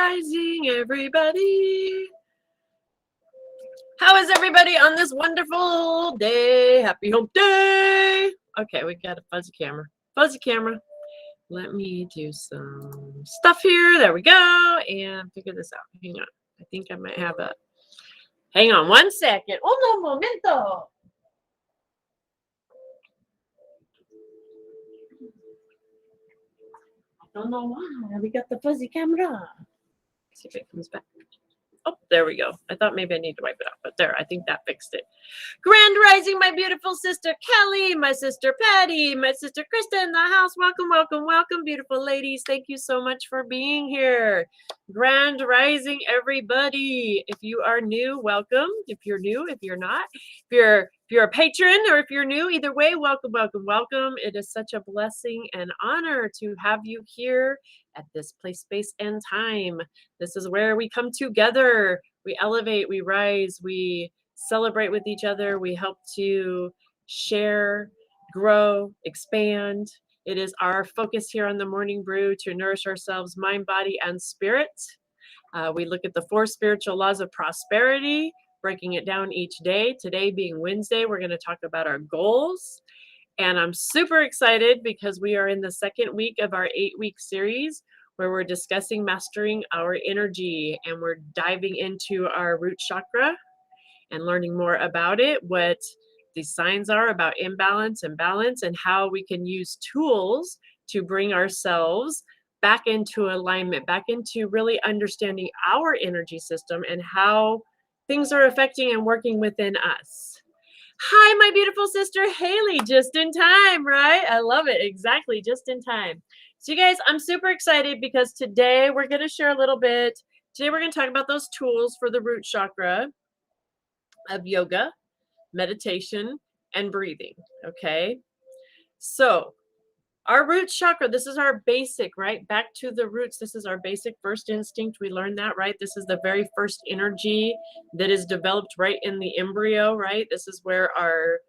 Rising, everybody. How is everybody on this wonderful day? Happy hump day. Okay, we got a fuzzy camera. Fuzzy camera. Let me do some stuff here. There we go. And figure this out. Hang on. I think I might have a... Hang on one second. Un momento. I don't know why we got the fuzzy camera. Let's see if it comes back. Oh, there we go. I thought maybe I need to wipe it out, but there, I think that fixed it. Grand Rising, my beautiful sister Kelly, my sister Patty, my sister Krista in the house. Welcome, welcome, welcome, beautiful ladies. Thank you so much for being here. Grand Rising, everybody. If you are new, welcome. If you're new, if you're not, if you're a patron or if you're new, either way, welcome, welcome, welcome. It is such a blessing and honor to have you here at this place, space, and time. This is where we come together. We elevate, we rise, we celebrate with each other. We help to share, grow, expand. It is our focus here on the Morning Brew to nourish ourselves, mind, body, and spirit. We look at the 4 spiritual laws of prosperity, breaking it down each day. Today being Wednesday, we're going to talk about our goals. And I'm super excited because we are in the second week of our 8-week series where we're discussing mastering our energy, and we're diving into our root chakra and learning more about it, what the signs are about imbalance and balance, and how we can use tools to bring ourselves back into alignment, back into really understanding our energy system and how things are affecting and working within us. Hi, my beautiful sister Haley, just in time, right? I love it. Exactly, just in time. So you guys, I'm super excited because today we're going to share a little bit. Today we're going to talk about those tools for the root chakra of yoga, meditation, and breathing, okay? So our root chakra, this is our basic, right? Back to the roots. This is our basic first instinct. We learned that, right? This is the very first energy that is developed right in the embryo, right? This is where our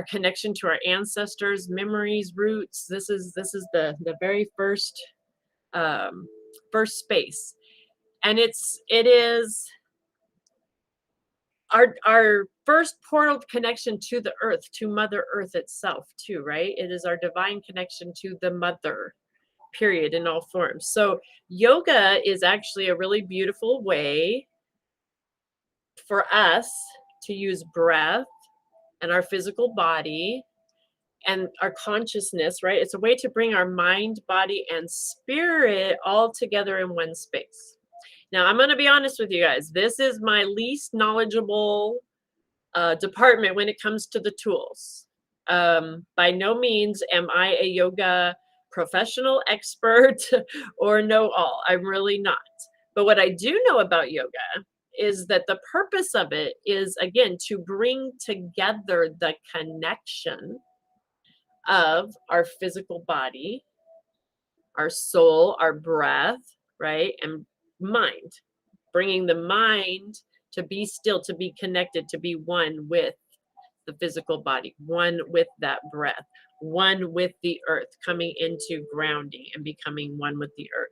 connection to our ancestors, memories, roots. This is the very first first space, and it is our first portal connection to the earth, to Mother Earth itself, too, right? It is our divine connection to the mother, period, in all forms. So yoga is actually a really beautiful way for us to use breath and our physical body and our consciousness, right? It's a way to bring our mind, body, and spirit all together in one space. Now, I'm going to be honest with you guys. This is my least knowledgeable department when it comes to the tools. By no means am I a yoga professional expert or know all. I'm really not. But what I do know about yoga is that the purpose of it is, again, to bring together the connection of our physical body, our soul, our breath, right? And mind, bringing the mind to be still, to be connected, to be one with the physical body, one with that breath, one with the earth, coming into grounding and becoming one with the earth.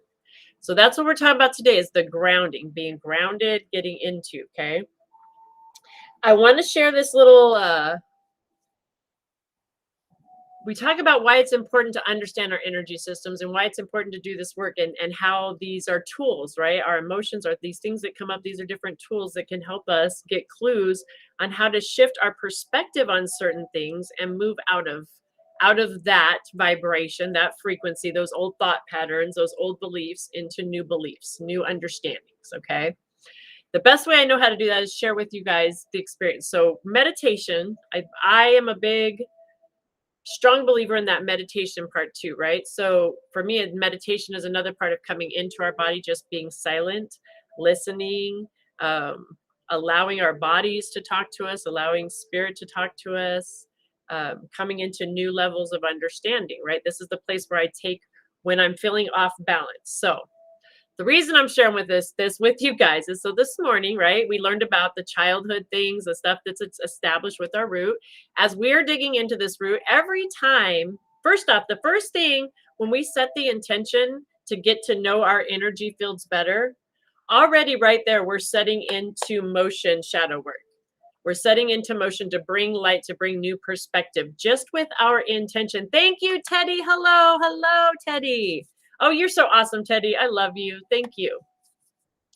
So that's what we're talking about today, is the grounding, being grounded, getting into, okay? I want to share this little we talk about why it's important to understand our energy systems and why it's important to do this work, and how these are tools, right? Our emotions are these things that come up. These are different tools that can help us get clues on how to shift our perspective on certain things and move out of that vibration, that frequency, those old thought patterns, those old beliefs into new beliefs, new understandings, okay? The best way I know how to do that is share with you guys the experience. So meditation, I am a big strong believer in that meditation part too, right? So for me, meditation is another part of coming into our body, just being silent, listening, allowing our bodies to talk to us, allowing spirit to talk to us, coming into new levels of understanding, right? This is the place where I take when I'm feeling off balance. So the reason I'm sharing with this with you guys is, so this morning, right, we learned about the childhood things, the stuff that's established with our root. As we're digging into this root, every time, first off, the first thing when we set the intention to get to know our energy fields better, Already right there, we're setting into motion shadow work. We're setting into motion to bring light, to bring new perspective, just with our intention. Thank you, Teddy. Hello, hello, Teddy. Oh, you're so awesome, Teddy. I love you. Thank you.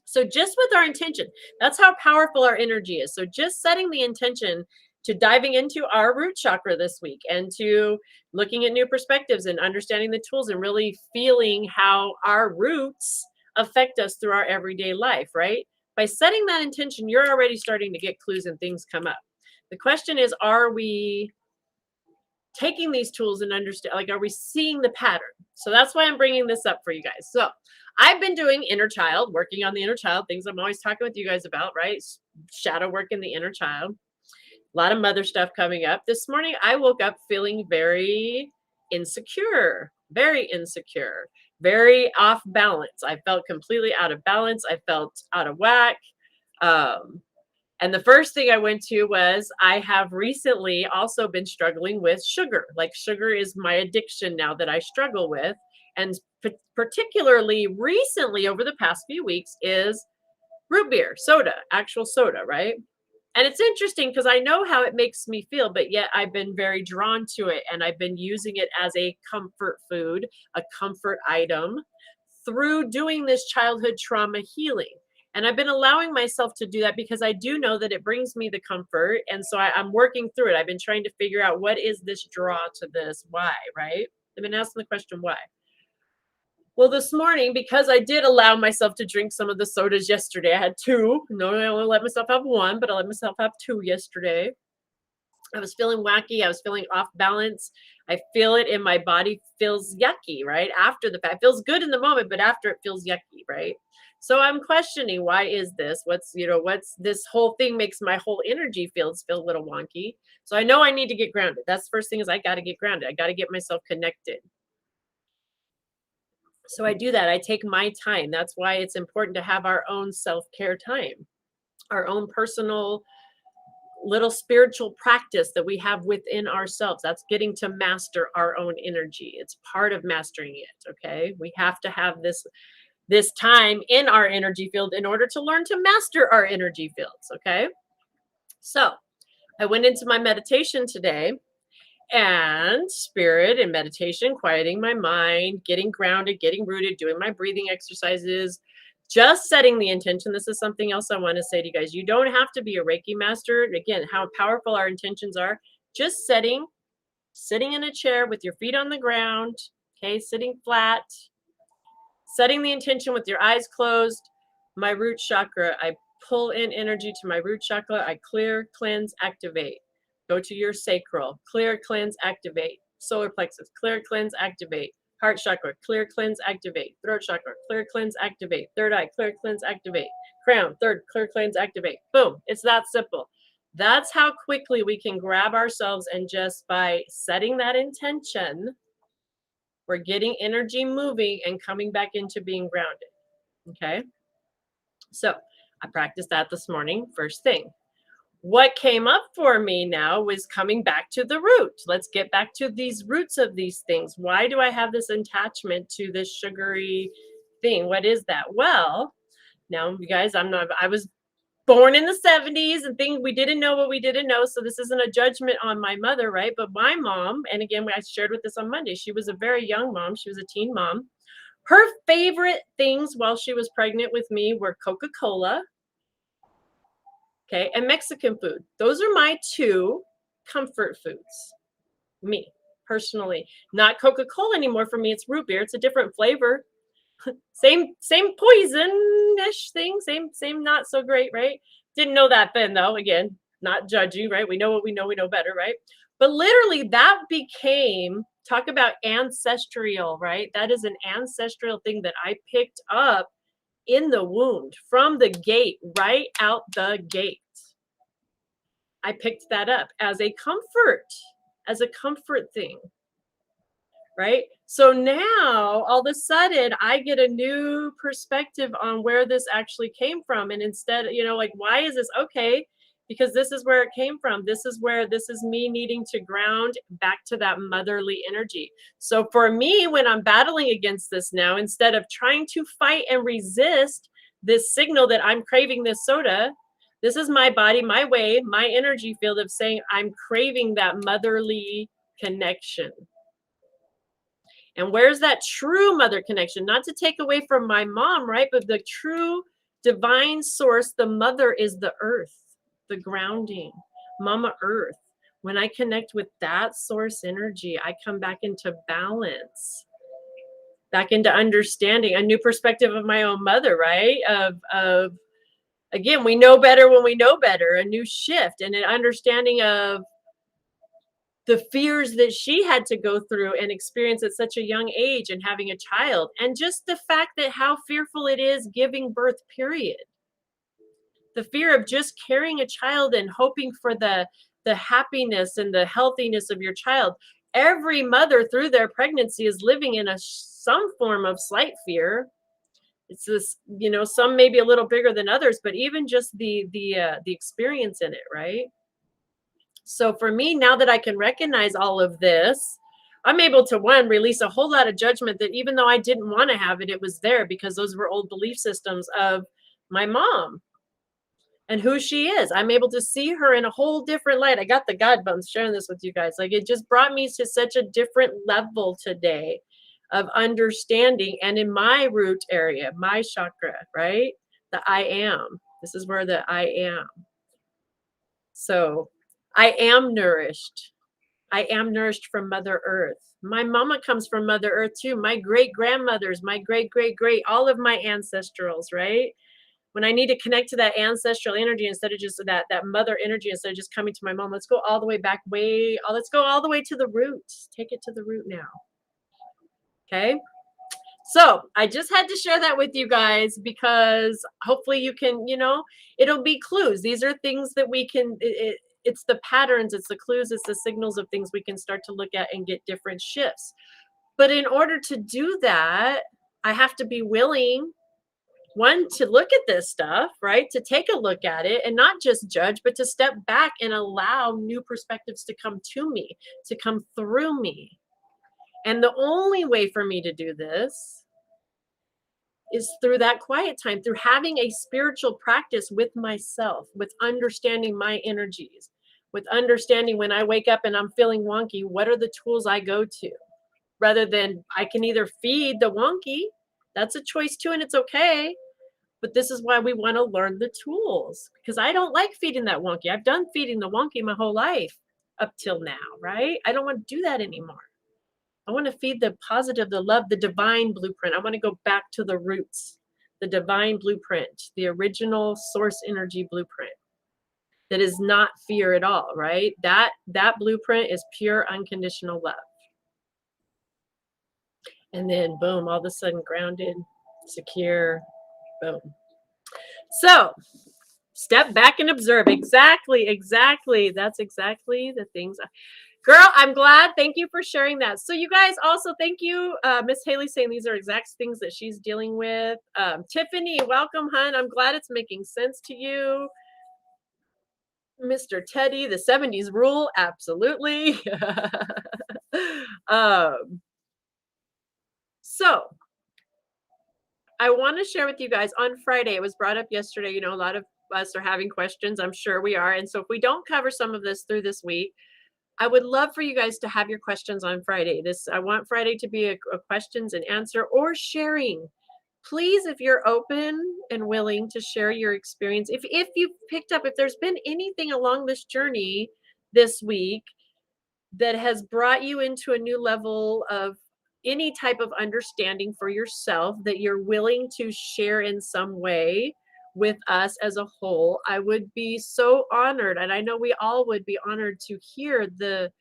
So just with our intention, that's how powerful our energy is. So just setting the intention to diving into our root chakra this week and to looking at new perspectives and understanding the tools and really feeling how our roots affect us through our everyday life, right? By setting that intention, you're already starting to get clues and things come up. The question is, are we taking these tools and understand, like, are we seeing the pattern? So that's why I'm bringing this up for you guys. So I've been doing inner child, working on the inner child, things I'm always talking with you guys about, right? Shadow work in the inner child. A lot of mother stuff coming up. This morning, I woke up feeling very insecure, very off balance. I felt completely out of balance. I felt out of whack. And the first thing I went to was I have recently also been struggling with sugar. Like sugar is my addiction now that I struggle with. And particularly recently over the past few weeks is root beer, soda, actual soda, right? And it's interesting because I know how it makes me feel, but yet I've been very drawn to it. And I've been using it as a comfort food, a comfort item through doing this childhood trauma healing. And I've been allowing myself to do that because I do know that it brings me the comfort. And so I'm working through it. I've been trying to figure out, what is this draw to this? Why, right? I've been asking the question, why? Well, this morning, because I did allow myself to drink some of the sodas yesterday, I had two. No, I only let myself have one, but I let myself have two yesterday. I was feeling wacky. I was feeling off balance. I feel it in my body, feels yucky, right? After the fact, it feels good in the moment, but after it feels yucky, right? So I'm questioning, why is this? What's this whole thing makes my whole energy feel a little wonky. So I know I need to get grounded. That's the first thing, is I got to get grounded. I got to get myself connected. So I do that. I take my time. That's why it's important to have our own self-care time, our own personal little spiritual practice that we have within ourselves. That's getting to master our own energy. It's part of mastering it. Okay. We have to have this time in our energy field in order to learn to master our energy fields. Okay. So I went into my meditation today, and spirit and meditation, quieting my mind, getting grounded, getting rooted, doing my breathing exercises, just setting the intention. This is something else I want to say to you guys. You don't have to be a Reiki master. Again, how powerful our intentions are. Just sitting in a chair with your feet on the ground, okay, sitting flat, setting the intention with your eyes closed. My root chakra, I pull in energy to my root chakra. I clear, cleanse, activate. Go to your sacral, clear, cleanse, activate. Solar plexus, clear, cleanse, activate. Heart chakra, clear, cleanse, activate. Throat chakra, clear, cleanse, activate. Third eye, clear, cleanse, activate. Crown, third, clear, cleanse, activate. Boom. It's that simple. That's how quickly we can grab ourselves, and just by setting that intention, we're getting energy moving and coming back into being grounded. Okay. So I practiced that this morning, first thing. What came up for me now was coming back to the root. Let's get back to these roots of these things. Why do I have this attachment to this sugary thing? What is that? Well, now you guys, I was born in the 70s and things, we didn't know what we didn't know. So this isn't a judgment on my mother, right? But my mom, and again, I shared with this on Monday, she was a very young mom. She was a teen mom. Her favorite things while she was pregnant with me were Coca-Cola, okay, and Mexican food. Those are my two comfort foods. Me, personally. Not Coca-Cola anymore for me. It's root beer. It's a different flavor. Same poison-ish thing. Same not so great, right? Didn't know that then, though. Again, not judging, right? We know what we know better, right? But literally that became, talk about ancestral, right? That is an ancestral thing that I picked up in the wound from the gate, right out the gate. I picked that up as a comfort thing, right? So now all of a sudden I get a new perspective on where this actually came from. And instead, like, why is this? Okay, because this is where it came from. This is me needing to ground back to that motherly energy. So for me, when I'm battling against this now, instead of trying to fight and resist this signal that I'm craving this soda. This is my body, my way, my energy field of saying I'm craving that motherly connection. And where's that true mother connection? Not to take away from my mom, right? But the true divine source, the mother is the earth, the grounding, Mama Earth. When I connect with that source energy, I come back into balance, back into understanding, a new perspective of my own mother, right? Of again, we know better when we know better, a new shift and an understanding of the fears that she had to go through and experience at such a young age and having a child, and just the fact that how fearful it is giving birth, period. The fear of just carrying a child and hoping for the happiness and the healthiness of your child. Every mother through their pregnancy is living in some form of slight fear. It's this, some may be a little bigger than others, but even just the experience in it, right? So for me, now that I can recognize all of this, I'm able to, one, release a whole lot of judgment that even though I didn't want to have it, it was there because those were old belief systems of my mom and who she is. I'm able to see her in a whole different light. I got the God bumps sharing this with you guys. Like, it just brought me to such a different level today of understanding. And in my root area, my chakra, right? The I am. This is where the I am. So I am nourished. I am nourished from Mother Earth. My mama comes from Mother Earth too. My great grandmothers, my great, all of my ancestrals, right? When I need to connect to that ancestral energy instead of just that mother energy, instead of just coming to my mom, let's go all the way back, let's go all the way to the root. Take it to the root now. Okay. So I just had to share that with you guys because hopefully you can, it'll be clues. These are things that we can, it's the patterns, it's the clues, it's the signals of things we can start to look at and get different shifts. But in order to do that, I have to be willing, one, to look at this stuff, right? To take a look at it and not just judge, but to step back and allow new perspectives to come to me, to come through me. And the only way for me to do this is through that quiet time, through having a spiritual practice with myself, with understanding my energies, with understanding when I wake up and I'm feeling wonky, what are the tools I go to? Rather than I can either feed the wonky, that's a choice too, and it's okay. But this is why we want to learn the tools, because I don't like feeding that wonky. I've done feeding the wonky my whole life up till now, right? I don't want to do that anymore. I want to feed the positive, the love, the divine blueprint. I want to go back to the roots, the divine blueprint, the original source energy blueprint that is not fear at all, right? That blueprint is pure unconditional love. And then boom, all of a sudden grounded, secure, boom. So step back and observe. Exactly. That's exactly the things. Girl, I'm glad. Thank you for sharing that. So you guys also, thank you. Miss Haley saying these are exact things that she's dealing with. Tiffany, welcome, hun. I'm glad it's making sense to you. Mr. Teddy, the 70s rule. Absolutely. So I want to share with you guys on Friday. It was brought up yesterday. A lot of us are having questions. I'm sure we are. And so if we don't cover some of this through this week, I would love for you guys to have your questions on Friday. I want Friday to be a questions and answer or sharing. Please, if you're open and willing to share your experience, if you've picked up, if there's been anything along this journey this week that has brought you into a new level of any type of understanding for yourself that you're willing to share in some way with us as a whole, I would be so honored. And I know we all would be honored to hear the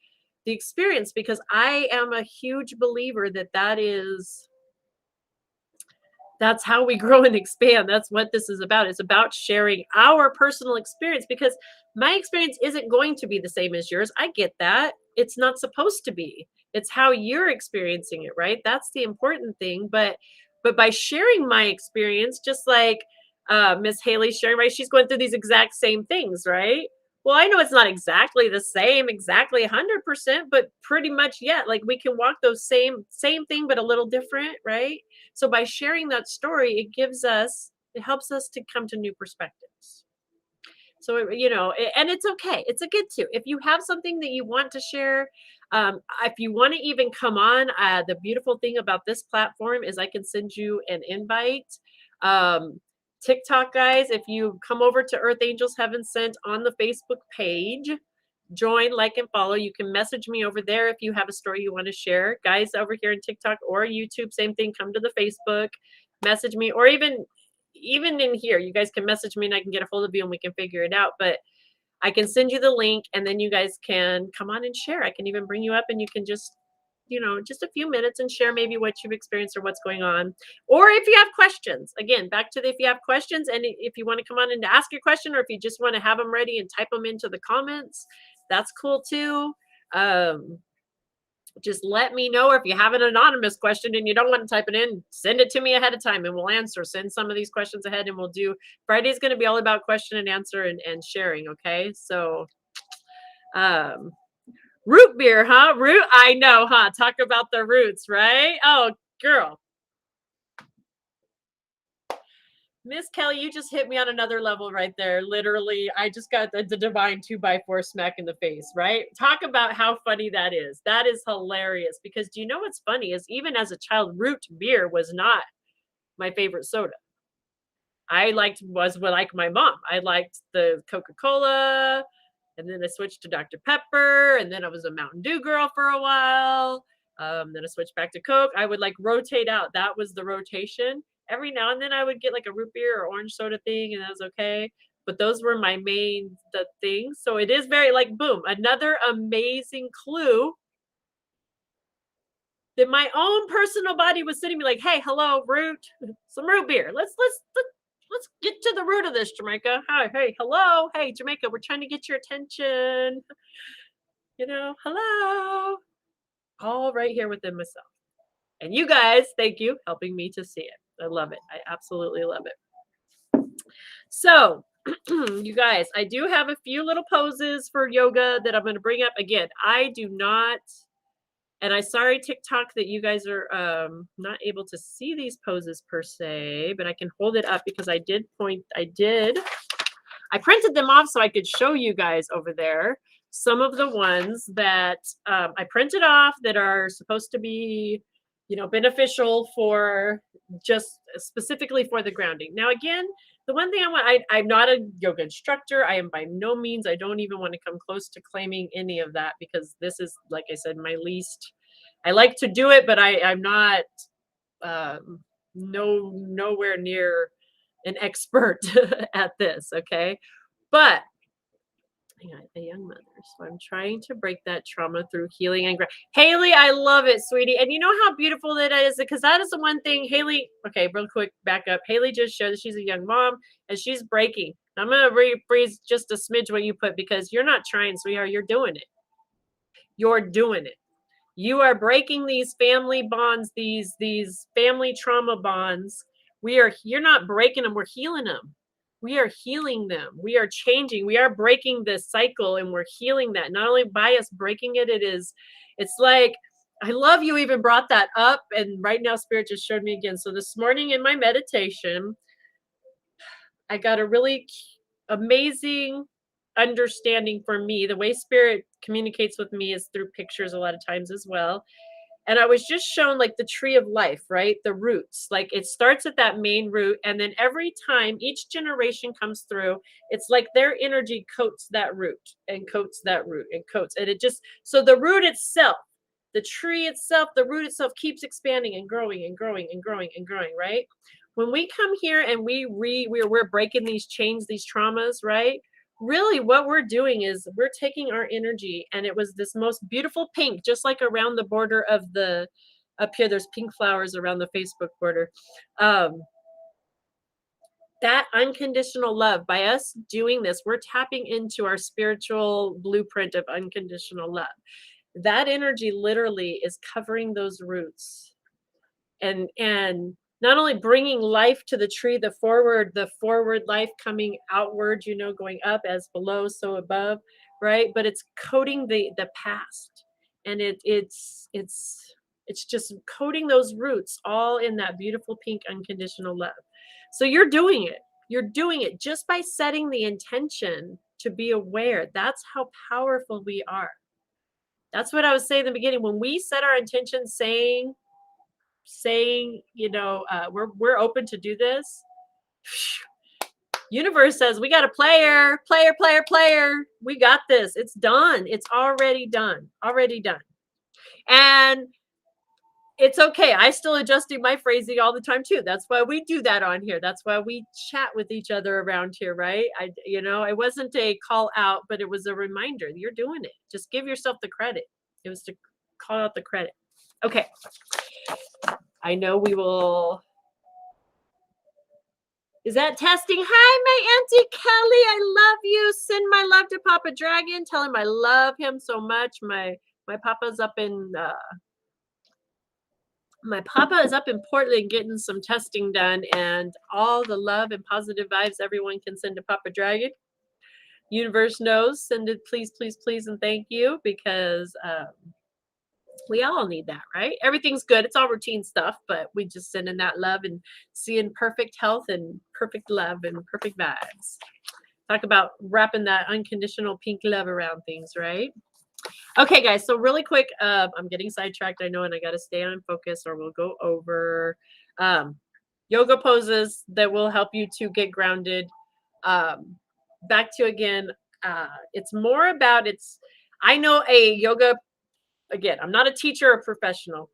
experience, because I am a huge believer that that's how we grow and expand. That's what this is about. It's about sharing our personal experience, because my experience isn't going to be the same as yours. I get that. It's not supposed to be. It's how you're experiencing it, right? That's the important thing. But by sharing my experience, just like Miss Haley sharing, right? She's going through these exact same things, right? Well, I know it's not exactly the same, exactly 100%, but pretty much, yeah. Like, we can walk those same thing, but a little different, right? So by sharing that story, it gives us It helps us to come to new perspectives. So, and it's okay. It's a good too. If you have something that you want to share, if you want to even come on, the beautiful thing about this platform is I can send you an invite. Um, TikTok guys, if you come over to Earth Angels Heaven Sent on the Facebook page, join, like, and follow. You can message me over there if you have a story you want to share. Guys over here in TikTok or YouTube, same thing. Come to the Facebook, message me, or even in here, you guys can message me and I can get a hold of you and we can figure it out. But I can send you the link and then you guys can come on and share. I can even bring you up and you can just, just a few minutes and share maybe what you've experienced or what's going on. Or if you have questions, again, back to if you have questions and if you want to come on and ask your question, or if you just want to have them ready and type them into the comments, that's cool too. Just let me know. Or if you have an anonymous question and you don't want to type it in, send it to me ahead of time and we'll answer. Send some of these questions ahead and we'll do. Friday's going to be all about question and answer and sharing. Okay. So, root beer, huh? Root. I know, huh? Talk about the roots, right? Oh, girl. Miss Kelly, you just hit me on another level right there. Literally, I just got the divine 2x4 smack in the face, right? Talk about how funny that is. That is hilarious because do you know what's funny is even as a child, root beer was not my favorite soda. I was like my mom. I liked the Coca-Cola, and then I switched to Dr. Pepper, and then I was a Mountain Dew girl for a while. Then I switched back to Coke. I would like rotate out. That was the rotation. Every now and then I would get like a root beer or orange soda thing, and that was okay. But those were my main things. So it is very like boom, another amazing clue that my own personal body was sitting me like, hey, hello, root, some root beer. Let's get to the root of this, Jamaica. Hi, hey, hello, hey, Jamaica, we're trying to get your attention. Hello. All right here within myself. And you guys, thank you, helping me to see it. I love it. I absolutely love it. So, you guys, I do have a few little poses for yoga that I'm going to bring up. Again, I do not, and I sorry TikTok that you guys are not able to see these poses per se, but I can hold it up because I printed them off so I could show you guys over there some of the ones that I printed off that are supposed to be, beneficial for just specifically for the grounding. Now, again, the one thing I'm not a yoga instructor. I am by no means, I don't even want to come close to claiming any of that because this is, like I said, my least, I like to do it, but I'm not nowhere near an expert at this. Okay. But a young mother. So I'm trying to break that trauma through healing and Haley, I love it, sweetie. And you know how beautiful that is? Because that is the one thing Haley, okay, real quick, back up. Haley just showed that she's a young mom and she's breaking. I'm going to rephrase just a smidge what you put because you're not trying, sweetheart. You're doing it. You're doing it. You are breaking these family bonds, these family trauma bonds. You're not breaking them, we're healing them. We are healing them. We are changing. We are breaking this cycle and we're healing that. Not only by us breaking it, it's like, I love you even brought that up. And right now, Spirit just showed me again. So this morning in my meditation, I got a really amazing understanding for me. The way Spirit communicates with me is through pictures a lot of times as well. And I was just shown like the tree of life, right? The roots, like it starts at that main root. And then every time each generation comes through, it's like their energy coats that root and coats that root and coats. And so the root itself, the tree itself, the root itself keeps expanding and growing and growing and growing and growing, right? When we come here and we're breaking these chains, these traumas, right? Really what we're doing is we're taking our energy, and it was this most beautiful pink, just like around the border of up here, there's pink flowers around the Facebook border. That unconditional love, by us doing this, we're tapping into our spiritual blueprint of unconditional love. That energy literally is covering those roots and not only bringing life to the tree, the forward life coming outward, going up as below, so above, right? But it's coating the past, and it's just coating those roots all in that beautiful pink unconditional love. So you're doing it. You're doing it just by setting the intention to be aware. That's how powerful we are. That's what I was saying in the beginning. When we set our intention, saying, we're open to do this. Universe says we got a player. We got this. It's done. It's already done. And it's okay. I still adjusting my phrasing all the time too. That's why we do that on here. That's why we chat with each other around here, right? It wasn't a call out, but it was a reminder. You're doing it. Just give yourself the credit. It was to call out the credit. Okay. I know we will. Is that testing? Hi, my Auntie Kelly. I love you. Send my love to Papa Dragon. Tell him I love him so much. My Papa's up in Portland getting some testing done, and all the love and positive vibes everyone can send to Papa Dragon. Universe knows. Send it, please, please, please, and thank you, because we all need that, right? Everything's good. It's all routine stuff, but we just send in that love and seeing perfect health and perfect love and perfect vibes. Talk about wrapping that unconditional pink love around things, right? Okay, guys, so really quick, I'm getting sidetracked, I know, and I got to stay on focus or we'll go over yoga poses that will help you to get grounded. Back to, again, it's more about, I know a yoga, again, I'm not a teacher or professional.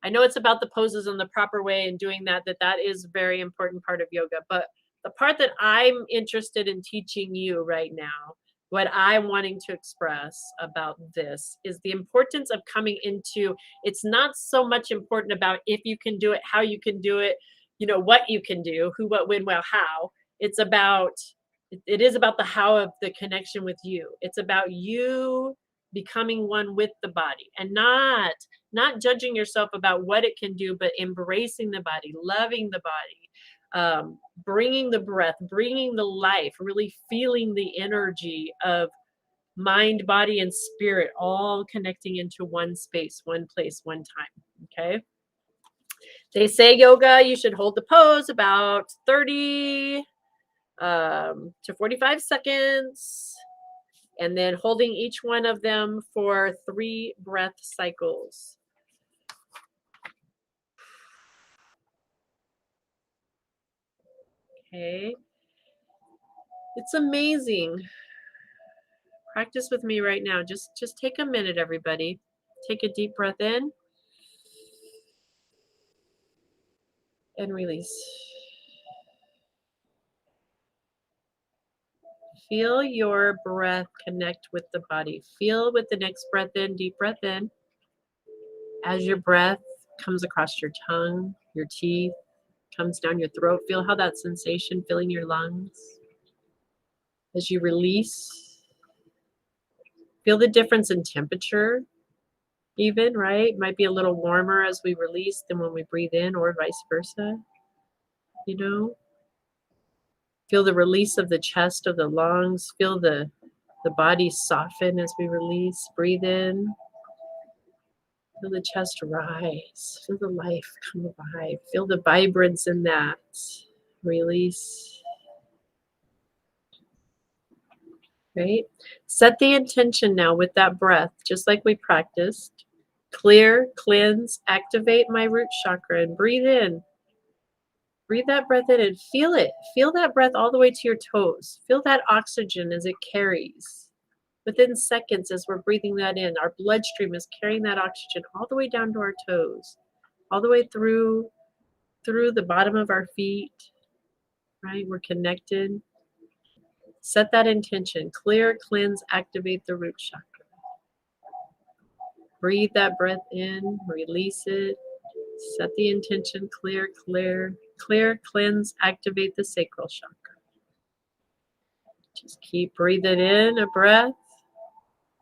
I know it's about the poses in the proper way and doing that is a very important part of yoga. But the part that I'm interested in teaching you right now, what I'm wanting to express about this is the importance of coming into, it's not so much important about if you can do it, how you can do it, what you can do, who, what, when, well, how. It is about the how of the connection with you. It's about you becoming one with the body and not judging yourself about what it can do, but embracing the body, loving the body, bringing the breath, bringing the life, really feeling the energy of mind, body, and spirit all connecting into one space, one place, one time. Okay. They say yoga, you should hold the pose about 30 to 45 seconds. And then holding each one of them for 3 breath cycles. Okay. It's amazing. Practice with me right now. Just take a minute, everybody. Take a deep breath in and release. Feel your breath connect with the body. Feel with the next breath in, deep breath in. As your breath comes across your tongue, your teeth, comes down your throat, feel how that sensation filling your lungs. As you release, feel the difference in temperature, even, right? Might be a little warmer as we release than when we breathe in, or vice versa. Feel the release of the chest, of the lungs. Feel the body soften as we release. Breathe in. Feel the chest rise. Feel the life come alive. Feel the vibrance in that. Release. Right? Set the intention now with that breath, just like we practiced. Clear, cleanse, activate my root chakra, and breathe in. Breathe that breath in and feel it. Feel that breath all the way to your toes. Feel that oxygen as it carries. Within seconds, as we're breathing that in, our bloodstream is carrying that oxygen all the way down to our toes, all the way through the bottom of our feet, right? We're connected. Set that intention. Clear, cleanse, activate the root chakra. Breathe that breath in, release it. Set the intention. Clear, cleanse, activate the sacral chakra. Just keep breathing in a breath.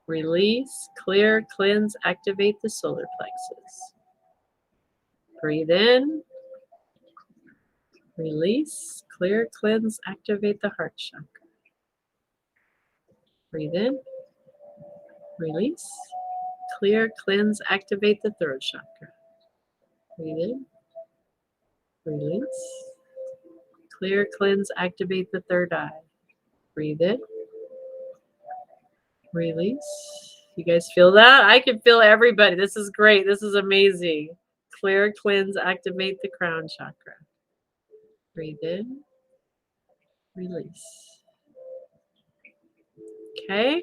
Release, clear, cleanse, activate the solar plexus. Breathe in. Release, clear, cleanse, activate the heart chakra. Breathe in. Release, clear, cleanse, activate the throat chakra. Breathe in. Release. Clear, cleanse, activate the third eye. Breathe in. Release. You guys feel that? I can feel everybody. This is great. This is amazing. Clear, cleanse, activate the crown chakra. Breathe in. Release. Okay.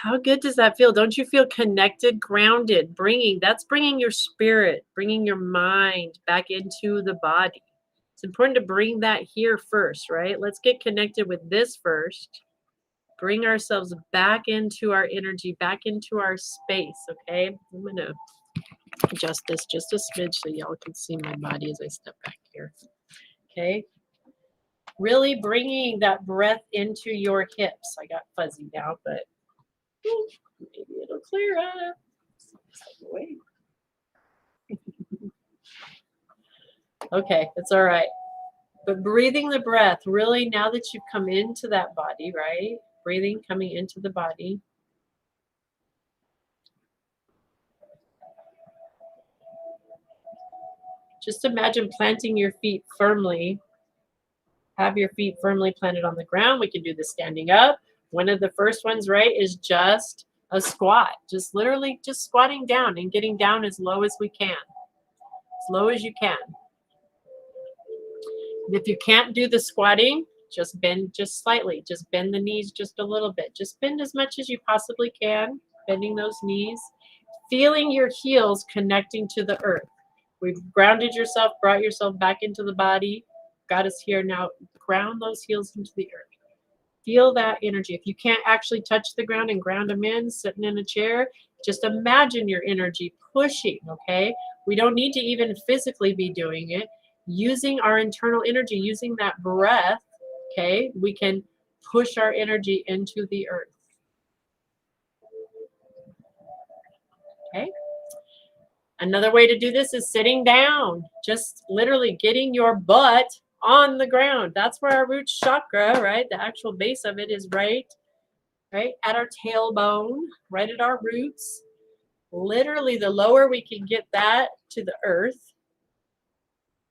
How good does that feel? Don't you feel connected, grounded, that's bringing your spirit, bringing your mind back into the body. It's important to bring that here first, right? Let's get connected with this first. Bring ourselves back into our energy, back into our space, okay? I'm going to adjust this just a smidge so y'all can see my body as I step back here, okay? Really bringing that breath into your hips. I got fuzzy now, but maybe it'll clear up. Wait. Okay, it's all right. But breathing the breath, really, now that you've come into that body, right? Breathing, coming into the body. Just imagine planting your feet firmly. Have your feet firmly planted on the ground. We can do this standing up. One of the first ones, right, is just a squat. Just literally just squatting down and getting down as low as we can. As low as you can. And if you can't do the squatting, just bend just slightly. Just bend the knees just a little bit. Just bend as much as you possibly can. Bending those knees. Feeling your heels connecting to the earth. We've grounded yourself, brought yourself back into the body. Got us here now. Ground those heels into the earth. Feel that energy. If you can't actually touch the ground and ground them in, sitting in a chair, just imagine your energy pushing, okay? We don't need to even physically be doing it. Using our internal energy, using that breath, okay, we can push our energy into the earth. Okay? Another way to do this is sitting down, just literally getting your butt on the ground. That's where our root chakra, right? The actual base of it is right at our tailbone, right at our roots. Literally, the lower we can get that to the earth,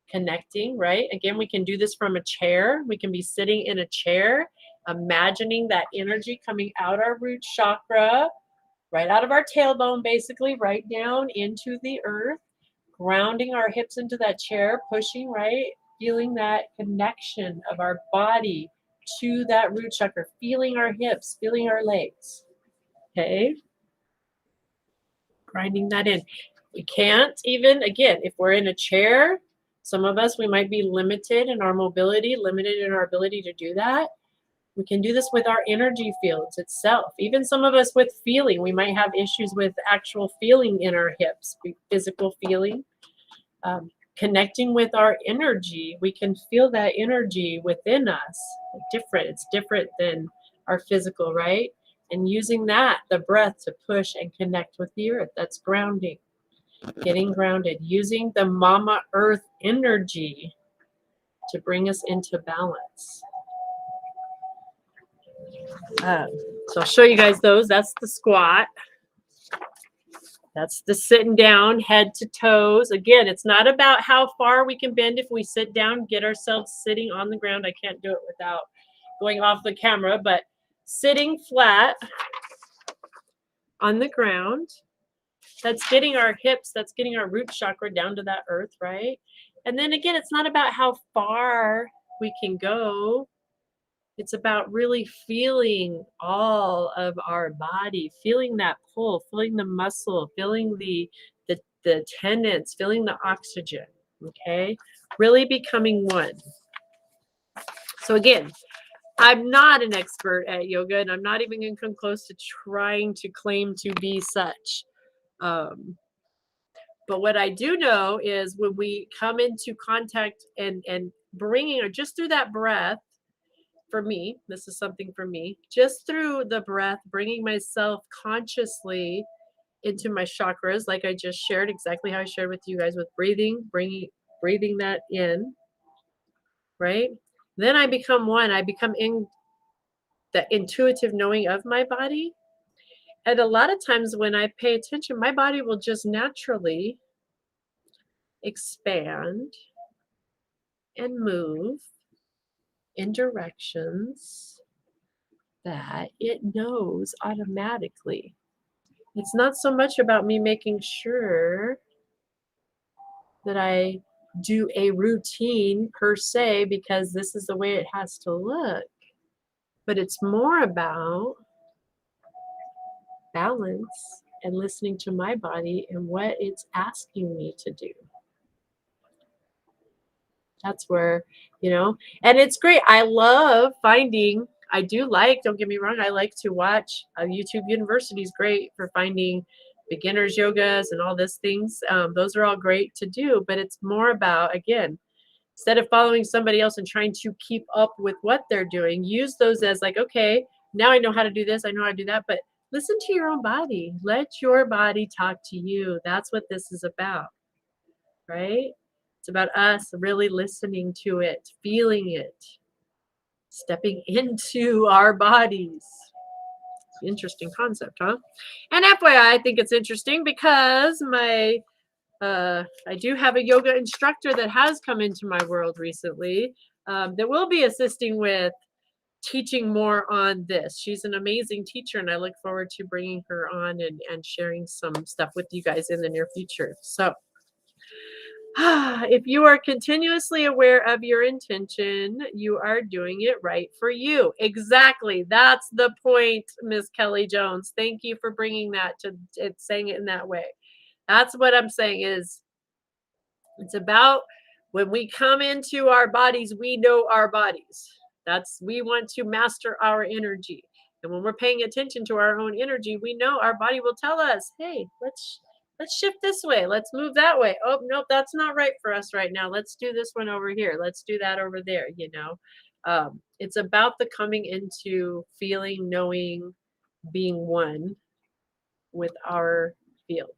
connecting, right? Again, we can do this from a chair. We can be sitting in a chair, imagining that energy coming out our root chakra, right out of our tailbone, basically, right down into the earth, grounding our hips into that chair, pushing, right? Feeling that connection of our body to that root chakra, feeling our hips, feeling our legs. Okay? Grinding that in. We can't even, again, if we're in a chair, some of us, we might be limited in our mobility, limited in our ability to do that. We can do this with our energy fields itself. Even some of us with feeling, we might have issues with actual feeling in our hips, physical feeling. Connecting with our energy, we can feel that energy within us. It's different than our physical, right? And using that, the breath, to push and connect with the earth. That's grounding, getting grounded, using the Mama Earth energy to bring us into balance. So I'll show you guys those. That's the squat. That's the sitting down, head to toes. Again, it's not about how far we can bend if we sit down, get ourselves sitting on the ground. I can't do it without going off the camera, but sitting flat on the ground. That's getting our hips, that's getting our root chakra down to that earth, right? And then again, it's not about how far we can go. It's about really feeling all of our body, feeling that pull, feeling the muscle, feeling the tendons, feeling the oxygen, okay? Really becoming one. So again, I'm not an expert at yoga, and I'm not even going to come close to trying to claim to be such. But what I do know is when we come into contact and bringing, or just through that breath, for me, this is something for me, just through the breath, bringing myself consciously into my chakras, like I just shared, exactly how I shared with you guys with breathing, breathing that in, right? Then I become one. I become in the intuitive knowing of my body. And a lot of times when I pay attention, my body will just naturally expand and move in directions that it knows automatically. It's not so much about me making sure that I do a routine per se because this is the way it has to look, but it's more about balance and listening to my body and what it's asking me to do. That's where, and it's great. I love finding, don't get me wrong, I like to watch YouTube University is great for finding beginners yogas and all these things. Those are all great to do, but it's more about, again, instead of following somebody else and trying to keep up with what they're doing, use those as like, okay, now I know how to do this, I know how to do that, but listen to your own body. Let your body talk to you. That's what this is about, right? It's about us really listening to it, feeling it, stepping into our bodies. Interesting concept, huh? And FYI, I think it's interesting because I do have a yoga instructor that has come into my world recently that will be assisting with teaching more on this. She's an amazing teacher, and I look forward to bringing her on and sharing some stuff with you guys in the near future. So, if you are continuously aware of your intention, you are doing it right for you. Exactly. That's the point, Miss Kelly Jones. Thank you for bringing that to it, saying it in that way. That's what I'm saying is it's about when we come into our bodies, we know our bodies. We want to master our energy. And when we're paying attention to our own energy, we know our body will tell us, hey, let's shift this way. Let's move that way. Oh, nope, that's not right for us right now. Let's do this one over here. Let's do that over there, It's about the coming into feeling, knowing, being one with our field,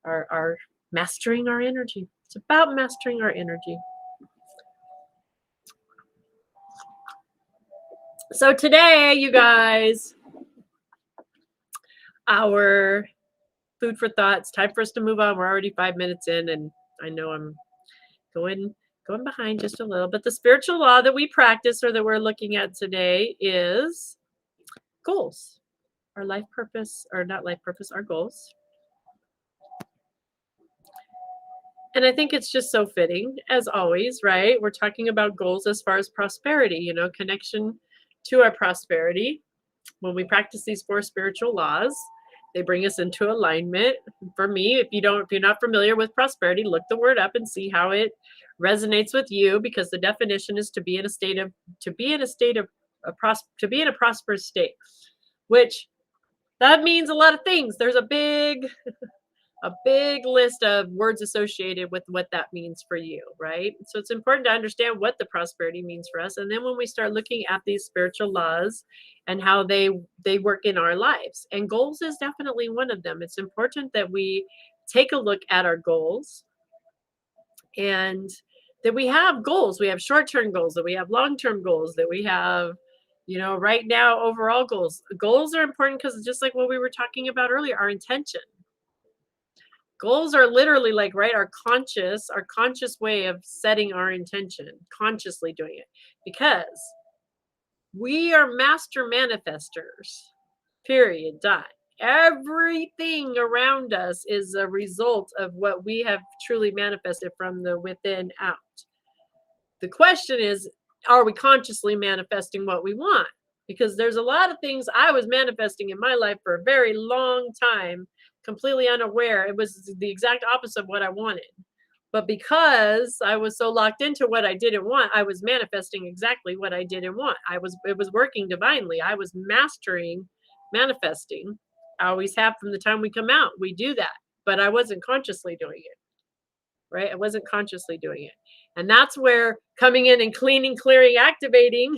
our mastering our energy. It's about mastering our energy. So today, you guys, our food for thought. It's time for us to move on. We're already 5 minutes in, and I know I'm going behind just a little. But the spiritual law that we practice or that we're looking at today is goals. Our life purpose, or not life purpose, our goals. And I think it's just so fitting, as always, right? We're talking about goals as far as prosperity, connection to our prosperity. When we practice these 4 spiritual laws, they bring us into alignment. For me, if you're not familiar with prosperity, look the word up and see how it resonates with you, because the definition is to be in a prosperous state, which that means a lot of things. There's a big list of words associated with what that means for you, right? So it's important to understand what the prosperity means for us. And then when we start looking at these spiritual laws and how they work in our lives, and goals is definitely one of them. It's important that we take a look at our goals and that we have goals. We have short-term goals, that we have long-term goals, that we have right now overall goals. Goals are important because just like what we were talking about earlier, our intention. Goals are literally like, right, our conscious way of setting our intention, consciously doing it, because we are master manifestors, period, dot. Everything around us is a result of what we have truly manifested from the within out. The question is, are we consciously manifesting what we want? Because there's a lot of things I was manifesting in my life for a very long time, completely unaware. It was the exact opposite of what I wanted. But because I was so locked into what I didn't want, I was manifesting exactly what I didn't want. It was working divinely. I was mastering manifesting. I always have from the time we come out. We do that. But I wasn't consciously doing it. Right? I wasn't consciously doing it. And that's where coming in and cleaning, clearing, activating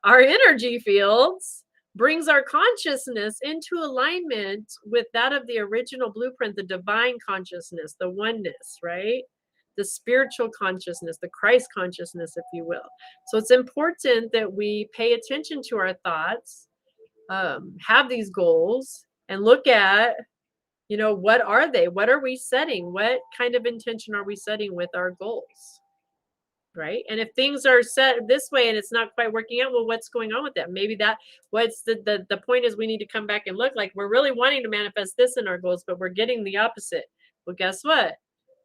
our energy fields brings our consciousness into alignment with that of the original blueprint, the divine consciousness, the oneness, right? The spiritual consciousness, the Christ consciousness, if you will. So it's important that we pay attention to our thoughts, have these goals, and look at what are they? What are we setting? What kind of intention are we setting with our goals? right? And if things are set this way and it's not quite working out, well, what's going on with that? Maybe that what's the point is we need to come back and look like we're really wanting to manifest this in our goals, but we're getting the opposite. Well, guess what?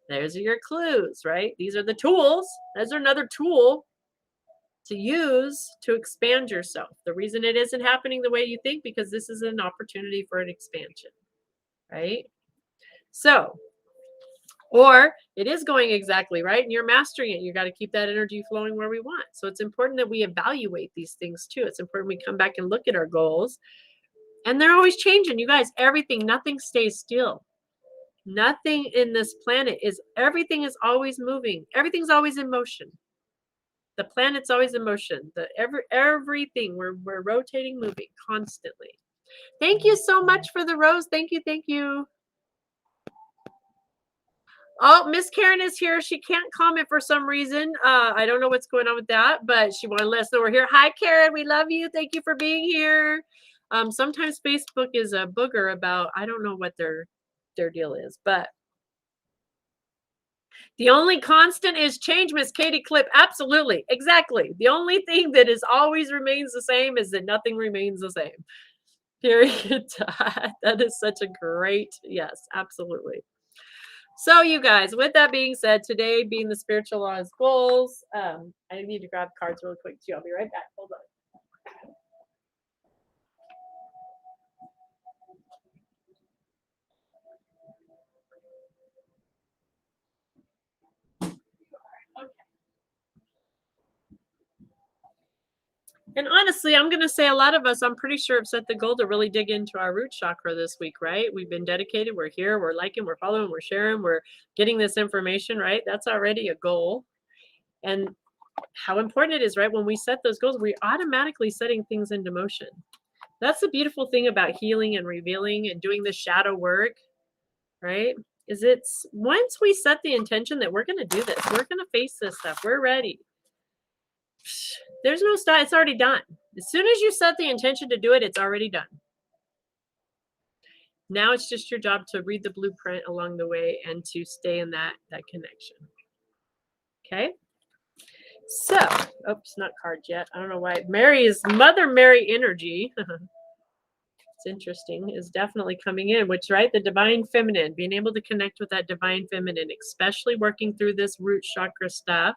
There's your clues, right? These are the tools. There's another tool to use to expand yourself. The reason it isn't happening the way you think, because this is an opportunity for an expansion, right? So, or it is going exactly right and you're mastering it. You got to keep that energy flowing where we want. So it's important that we evaluate these things too. It's important we come back and look at our goals, and they're always changing. You guys, everything, nothing stays still. Nothing in this planet everything is always moving. Everything's always in motion. The planet's always in motion. Everything, we're rotating, moving constantly. Thank you so much for the rose. Thank you. Thank you. Oh, Miss Karen is here. She can't comment for some reason. I don't know what's going on with that, but she wanted to let us know we're here. Hi, Karen. We love you. Thank you for being here. Sometimes Facebook is a booger about, I don't know what their deal is, but the only constant is change, Miss Katie Clip. Absolutely. Exactly. The only thing that is always remains the same is that nothing remains the same. Period. That is such a great, yes, absolutely. So you guys, with that being said, today being the spiritual laws goals, I need to grab cards really quick too. I'll be right back. Hold on. And honestly, I'm going to say a lot of us, I'm pretty sure, have set the goal to really dig into our root chakra this week, right? We've been dedicated. We're here. We're liking. We're following. We're sharing. We're getting this information, right? That's already a goal. And how important it is, right? When we set those goals, we're automatically setting things into motion. That's the beautiful thing about healing and revealing and doing the shadow work, right? Is it's once we set the intention that we're going to do this, we're going to face this stuff, we're ready. There's no stop. It's already done. As soon as you set the intention to do it, it's already done. Now it's just your job to read the blueprint along the way and to stay in that connection. Okay. So, oops, not cards yet. I don't know why. Mother Mary energy. It's interesting, is definitely coming in, which, right, the divine feminine, being able to connect with that divine feminine, especially working through this root chakra stuff,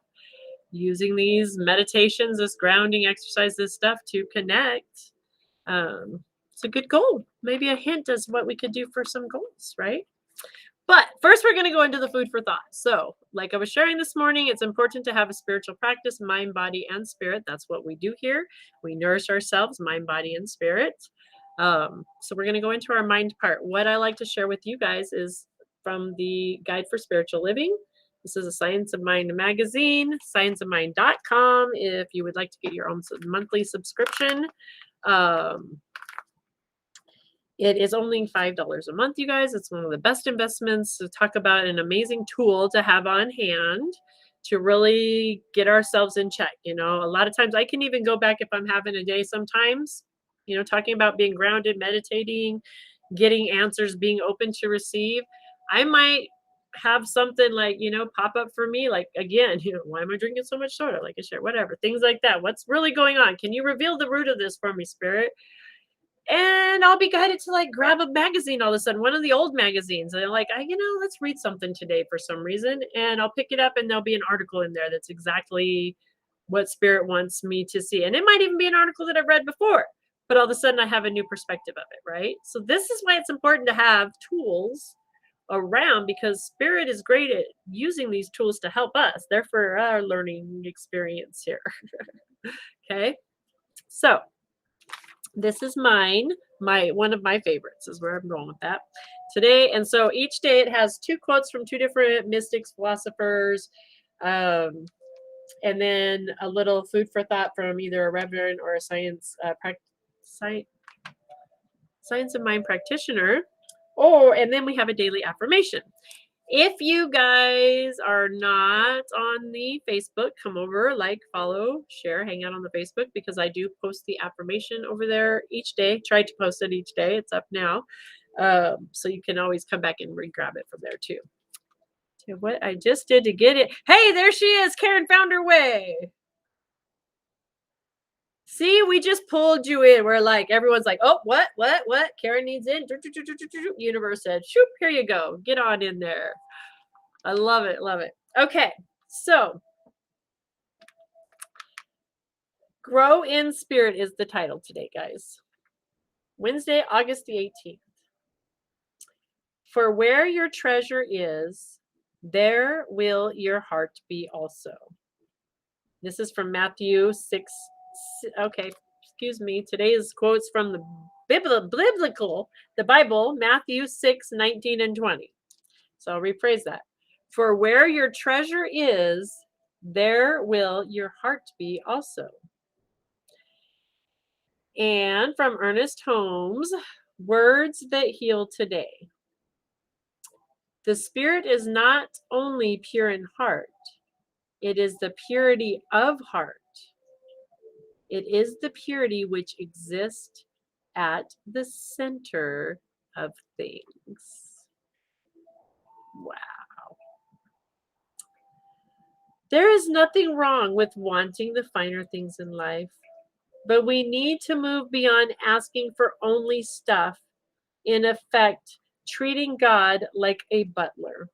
using these meditations, this grounding exercise, this stuff to connect. It's a good goal. Maybe a hint as what we could do for some goals, right? But first, we're going to go into the food for thought. So, like I was sharing this morning, it's important to have a spiritual practice, mind, body, and spirit. That's what we do here. We nourish ourselves, mind, body, and spirit. So we're going to go into our mind part. What I like to share with you guys is from the Guide for Spiritual Living. This is a Science of Mind magazine, scienceofmind.com. If you would like to get your own monthly subscription, it is only $5 a month, you guys. It's one of the best investments to talk about, an amazing tool to have on hand to really get ourselves in check. You know, a lot of times I can even go back if I'm having a day sometimes, you know, talking about being grounded, meditating, getting answers, being open to receive. I might have something like, you know, pop up for me. Like, again, you know, why am I drinking so much soda? Like I share, whatever, things like that. What's really going on? Can you reveal the root of this for me, Spirit? And I'll be guided to like grab a magazine all of a sudden, one of the old magazines. And I'm like, let's read something today for some reason. And I'll pick it up and there'll be an article in there that's exactly what Spirit wants me to see. And it might even be an article that I've read before, but all of a sudden I have a new perspective of it, right? So this is why it's important to have tools around, because Spirit is great at using these tools to help us. Therefore, our learning experience here. Okay. So this is mine. One of my favorites is where I'm going with that today. And so each day it has two quotes from two different mystics, philosophers, and then a little food for thought from either a reverend or a science of mind practitioner. And then we have a daily affirmation. If you guys are not on the Facebook, come over, like, follow, share, hang out on the Facebook, because I do post the affirmation over there each day. Try to post it each day. It's up now. So you can always come back and re-grab it from there too. What I just did to get it. Hey, there she is. Karen found her way. See, we just pulled you in. We're like, everyone's like, oh, what? Karen needs in. Universe said, shoop, here you go. Get on in there. I love it. Love it. Okay. So, Grow in Spirit is the title today, guys. Wednesday, August the 18th. For where your treasure is, there will your heart be also. This is from Matthew 6. Okay, excuse me. Today's quotes from the biblical, the Bible, Matthew 6, 19 and 20. So I'll rephrase that. For where your treasure is, there will your heart be also. And from Ernest Holmes, Words That Heal Today. The spirit is not only pure in heart, it is the purity of heart. It is the purity which exists at the center of things. Wow. There is nothing wrong with wanting the finer things in life, but we need to move beyond asking for only stuff, in effect, treating God like a butler.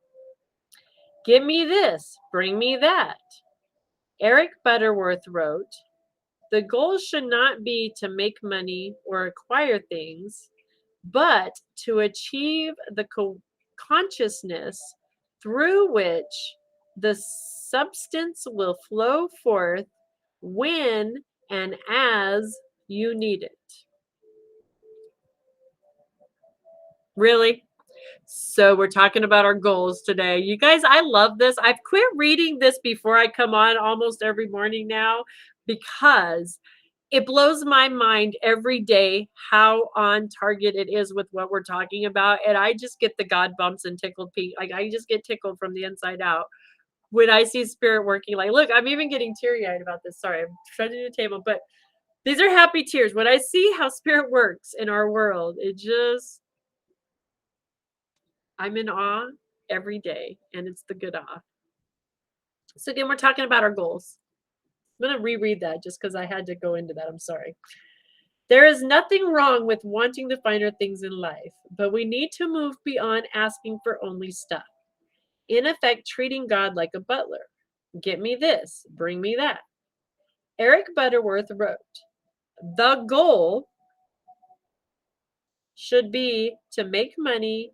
Give me this, bring me that. Eric Butterworth wrote, the goal should not be to make money or acquire things, but to achieve the consciousness through which the substance will flow forth when and as you need it. Really? So we're talking about our goals today. You guys, I love this. I've quit reading this before I come on almost every morning now because it blows my mind every day how on target it is with what we're talking about. And I just get the God bumps and tickled pink. Like I just get tickled from the inside out when I see spirit working. Like, look, I'm even getting teary-eyed about this. Sorry, I'm shredding the table, but these are happy tears. When I see how spirit works in our world, I'm in awe every day, and it's the good awe. So again, we're talking about our goals. I'm going to reread that just because I had to go into that. I'm sorry. There is nothing wrong with wanting the finer things in life, but we need to move beyond asking for only stuff. In effect, treating God like a butler. Get me this, bring me that. Eric Butterworth wrote, the goal should not be to make money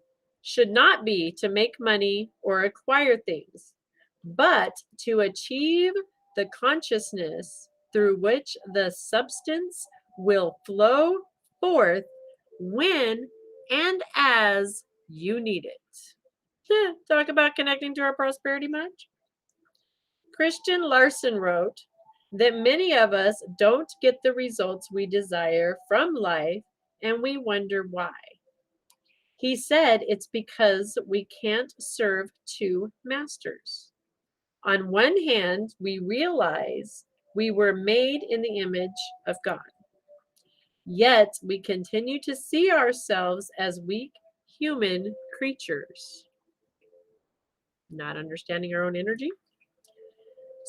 or acquire things, but to achieve the consciousness through which the substance will flow forth when and as you need it. Talk about connecting to our prosperity much? Christian Larson wrote that many of us don't get the results we desire from life, and we wonder why. He said it's because we can't serve two masters. On one hand, we realize we were made in the image of God. Yet we continue to see ourselves as weak human creatures, not understanding our own energy.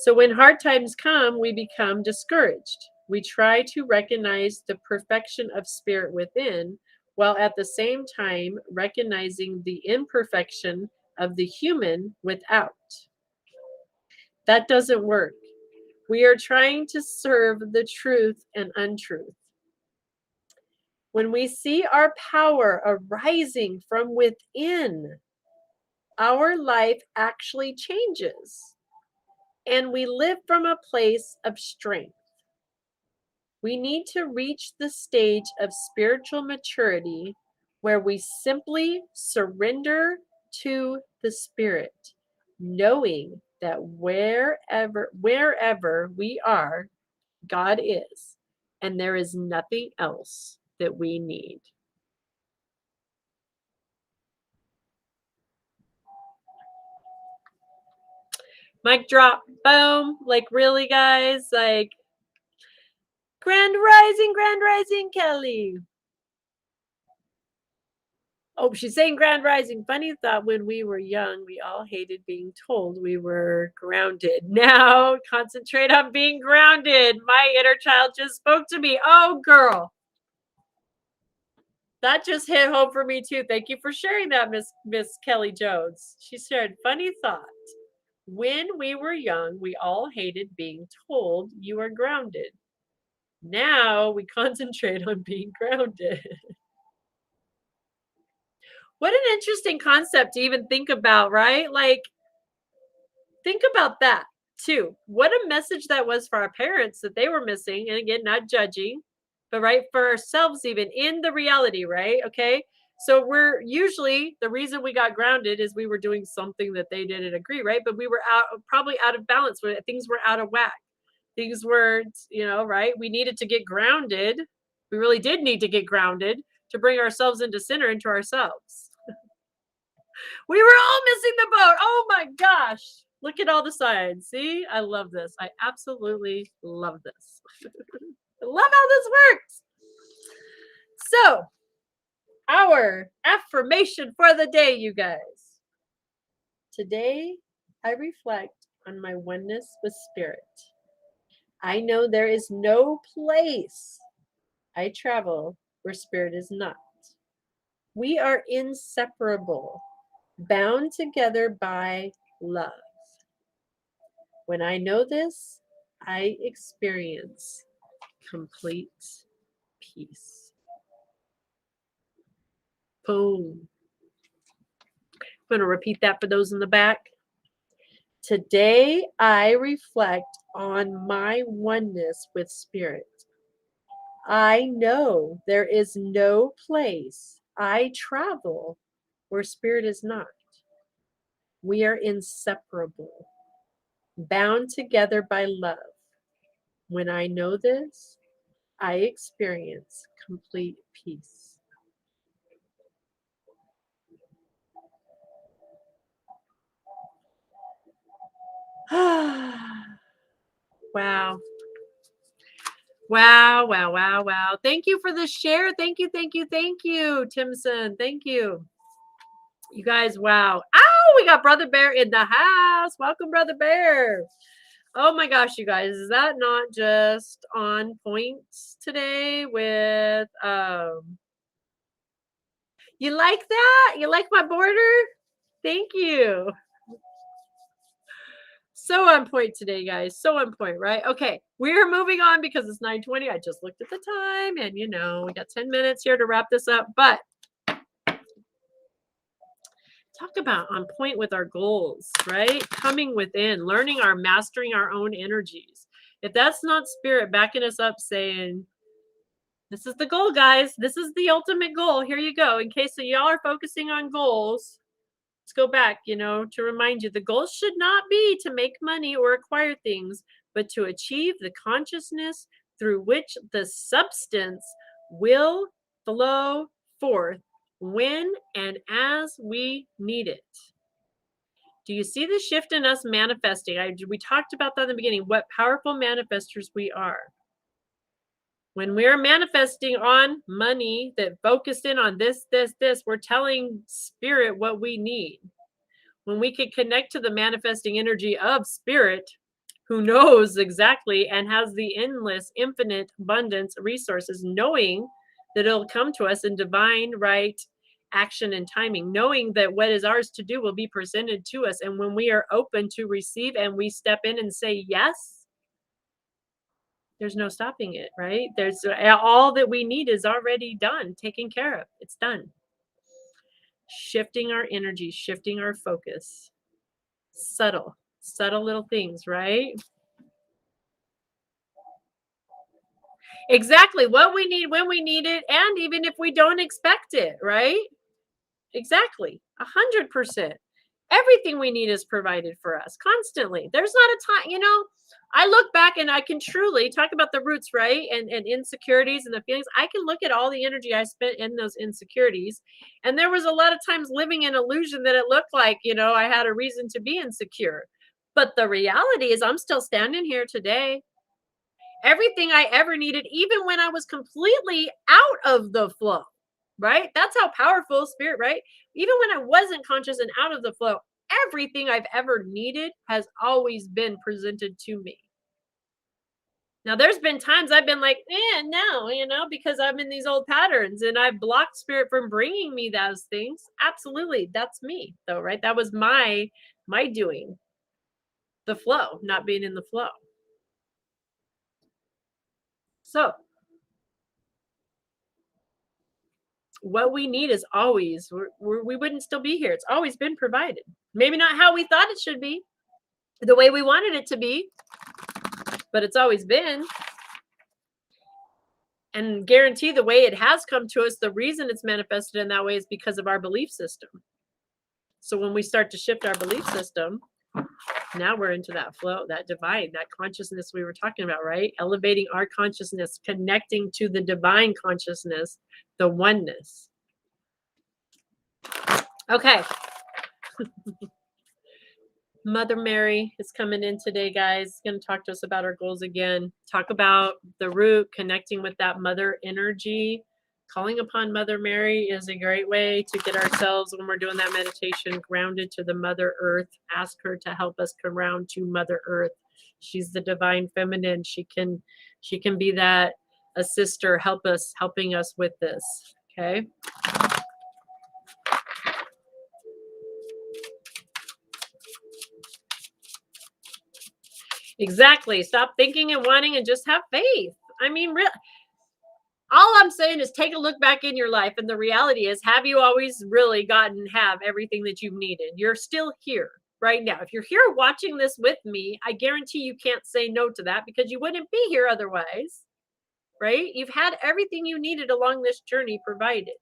So when hard times come, we become discouraged. We try to recognize the perfection of spirit within, while at the same time recognizing the imperfection of the human without. That doesn't work. We are trying to serve the truth and untruth. When we see our power arising from within, our life actually changes, and we live from a place of strength. We need to reach the stage of spiritual maturity where we simply surrender to the Spirit, knowing that wherever we are, God is, and there is nothing else that we need. Mic drop, boom. Like, really, guys? Like, Grand Rising, Kelly. Oh, she's saying Grand Rising. Funny thought, when we were young, we all hated being told we were grounded. Now concentrate on being grounded. My inner child just spoke to me. Oh, girl. That just hit home for me too. Thank you for sharing that, Miss Kelly Jones. She shared, funny thought. When we were young, we all hated being told you are grounded. Now we concentrate on being grounded. What an interesting concept to even think about, right? Like, think about that too. What a message that was for our parents that they were missing. And again, not judging, but right for ourselves, even in the reality, right? Okay. So we're usually, the reason we got grounded is we were doing something that they didn't agree, right? But we were probably out of balance, where things were out of whack. Things were, right? We needed to get grounded. We really did need to get grounded to bring ourselves into center, into ourselves. We were all missing the boat. Oh my gosh. Look at all the signs. See, I love this. I absolutely love this. I love how this works. So, our affirmation for the day, you guys. Today, I reflect on my oneness with spirit. I know there is no place I travel where spirit is not. We are inseparable, bound together by love. When I know this, I experience complete peace. Boom. I'm going to repeat that for those in the back. Today, I reflect on my oneness with spirit. I know there is no place I travel where spirit is not. We are inseparable, bound together by love. When I know this, I experience complete peace. Wow. Wow, wow, wow, wow. Thank you for the share. Thank you, thank you, thank you, Timson. Thank you. You guys, wow. Ow, we got Brother Bear in the house. Welcome, Brother Bear. Oh my gosh, you guys, is that not just on point today with you like that? You like my border? Thank you. So on point today, guys. So on point, right? Okay, we're moving on because it's 9:20. I just looked at the time, and we got 10 minutes here to wrap this up. But talk about on point with our goals, right? Coming within, learning mastering our own energies. If that's not spirit backing us up, saying, this is the goal, guys. This is the ultimate goal. Here you go. In case y'all are focusing on goals, let's go back, to remind you, the goal should not be to make money or acquire things, but to achieve the consciousness through which the substance will flow forth when and as we need it. Do you see the shift in us manifesting? We talked about that in the beginning, what powerful manifestors we are. When we're manifesting on money that focused in on this, we're telling spirit what we need. When we can connect to the manifesting energy of spirit, who knows exactly and has the endless, infinite abundance resources, knowing that it'll come to us in divine right action and timing, knowing that what is ours to do will be presented to us. And when we are open to receive and we step in and say yes, there's no stopping it, right? There's all that we need is already done, taken care of. It's done. Shifting our energy, shifting our focus. Subtle little things, right? Exactly what we need when we need it, and even if we don't expect it, right? Exactly. 100%. Everything we need is provided for us constantly. There's not a time, I look back and I can truly talk about the roots, right? And insecurities and the feelings. I can look at all the energy I spent in those insecurities. And there was a lot of times living in illusion that it looked like, I had a reason to be insecure. But the reality is I'm still standing here today. Everything I ever needed, even when I was completely out of the flow, right? That's how powerful spirit, right? Even when I wasn't conscious and out of the flow, everything I've ever needed has always been presented to me. Now, there's been times I've been like, no, because I'm in these old patterns and I've blocked spirit from bringing me those things. Absolutely. That's me, though, right? That was my doing, the flow, not being in the flow. So, what we need is always, we wouldn't still be here. It's always been provided. Maybe not how we thought it should be, the way we wanted it to be, but it's always been. And guarantee the way it has come to us, the reason it's manifested in that way is because of our belief system. So when we start to shift our belief system, now we're into that flow, that divine, that consciousness we were talking about, right? Elevating our consciousness, connecting to the divine consciousness, the oneness. Okay. Mother Mary is coming in today, guys. Going to talk to us about our goals again. Talk about the root, connecting with that mother energy. Calling upon Mother Mary is a great way to get ourselves, when we're doing that meditation, grounded to the Mother Earth. Ask her to help us ground to Mother Earth. She's the divine feminine. She can be that a sister, helping us with this. Okay. Exactly. Stop thinking and wanting and just have faith. I mean, really, all I'm saying is take a look back in your life. And the reality is, have you always really have everything that you've needed? You're still here right now. If you're here watching this with me, I guarantee you can't say no to that, because you wouldn't be here otherwise, right? You've had everything you needed along this journey provided.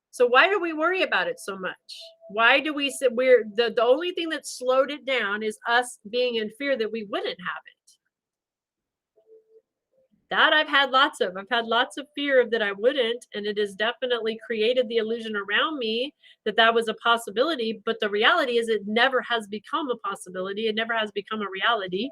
So why do we worry about it so much? Why do we say the only thing that slowed it down is us being in fear that we wouldn't have it? That I've had lots of. I've had lots of fear of that I wouldn't, and it has definitely created the illusion around me that that was a possibility. But the reality is, it never has become a possibility. It never has become a reality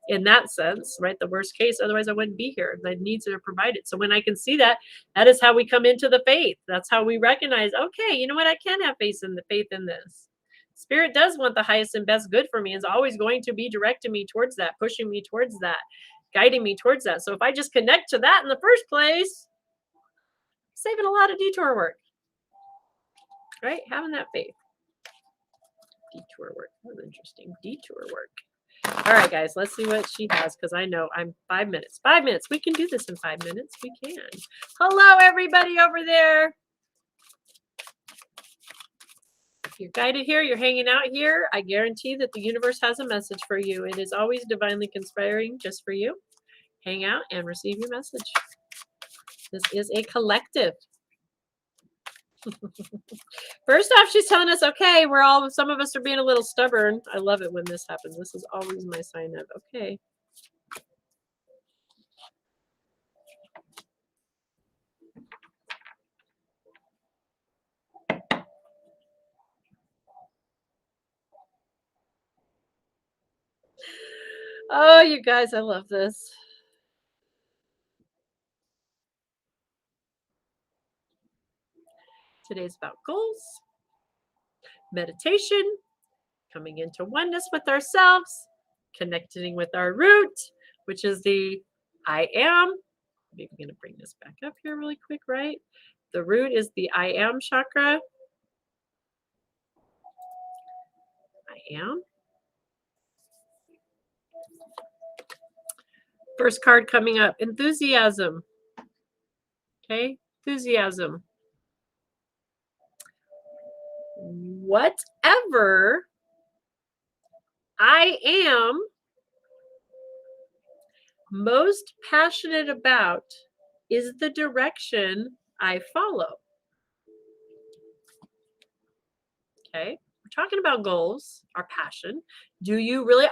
in that sense, right? The worst case, otherwise I wouldn't be here. My needs are provided. So when I can see that, that is how we come into the faith. That's how we recognize, okay, you know what? I can have faith in this. Spirit does want the highest and best good for me. Is always going to be directing me towards that, pushing me towards that, guiding me towards that. So if I just connect to that in the first place, saving a lot of detour work, right? Having that faith. Detour work. That's interesting. Detour work. All right, guys, let's see what she has, because I know I'm 5 minutes. 5 minutes. We can do this in 5 minutes. We can. Hello, everybody over there. If you're guided here, you're hanging out here, I guarantee that the universe has a message for you. It is always divinely conspiring just for you. Hang out and receive your message. This is a collective. First off, she's telling us, okay, some of us are being a little stubborn. I love it when this happens. This is always my sign of, okay. Oh, you guys, I love this. Today's about goals, meditation, coming into oneness with ourselves, connecting with our root, which is the I am. Maybe I'm going to bring this back up here really quick, right? The root is the I am chakra. I am. First card coming up, enthusiasm. Okay, enthusiasm. Whatever I am most passionate about is the direction I follow. Okay, we're talking about goals, our passion.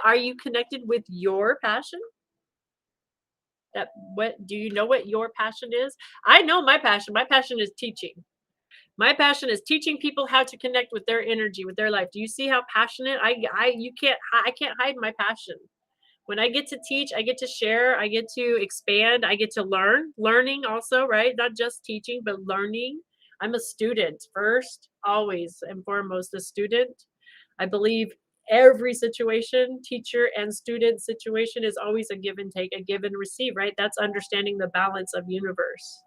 Are you connected with your passion? Do you know what your passion is? I know my passion. My passion is teaching. My passion is teaching people how to connect with their energy, with their life. Do you see how passionate I can't hide my passion. When I get to teach, I get to share, I get to expand, I get to learn. Learning also, right? Not just teaching, but learning. I'm a student first, always and foremost a student. I believe every situation, teacher and student situation, is always a give and take, a give and receive, right? That's understanding the balance of universe,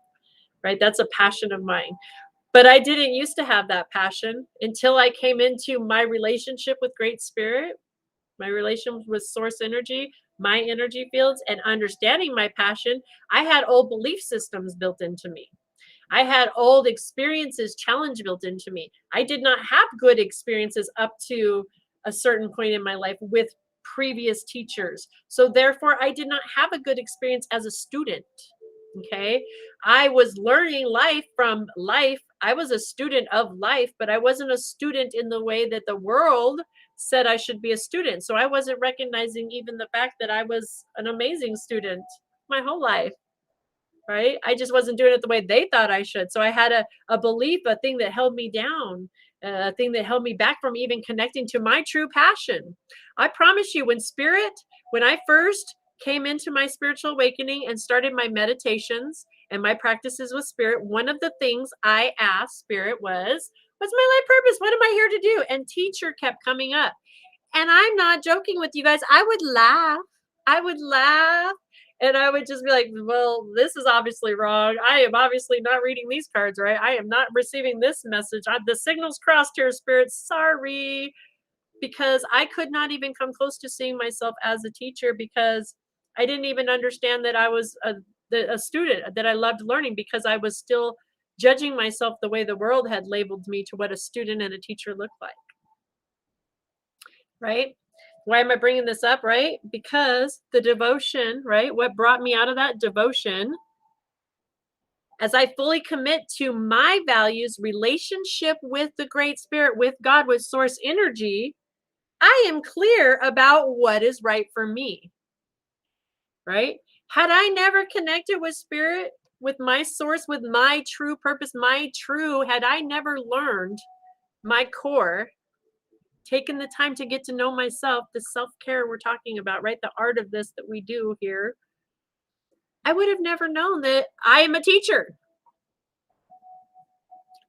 right? That's a passion of mine. But I didn't used to have that passion until I came into my relationship with Great Spirit, my relation with source energy, my energy fields, and understanding my passion. I had old belief systems built into me. I had old experiences, challenge built into me. I did not have good experiences up to a certain point in my life with previous teachers. So therefore, I did not have a good experience as a student. Okay. I was learning life from life. I was a student of life, but I wasn't a student in the way that the world said I should be a student. So I wasn't recognizing even the fact that I was an amazing student my whole life, right? I just wasn't doing it the way they thought I should. So I had a belief, a thing that held me down, a thing that held me back from even connecting to my true passion. I promise you, when I first came into my spiritual awakening and started my meditations and my practices with spirit, one of the things I asked spirit was, what's my life purpose? What am I here to do? And teacher kept coming up. And I'm not joking with you guys. I would laugh. I would laugh. And I would just be like, well, this is obviously wrong. I am obviously not reading these cards right. I am not receiving this message. The signal's crossed here, spirit. Sorry. Because I could not even come close to seeing myself as a teacher because I didn't even understand that I was a student, that I loved learning, because I was still judging myself the way the world had labeled me to what a student and a teacher looked like. Right? Why am I bringing this up, right? Because the devotion, right? What brought me out of that devotion, as I fully commit to my values, relationship with the Great Spirit, with God, with source energy, I am clear about what is right for me, right? Had I never connected with spirit, with my source, with my true purpose, had I never learned my core, taken the time to get to know myself, the self-care we're talking about, right? The art of this that we do here, I would have never known that I am a teacher.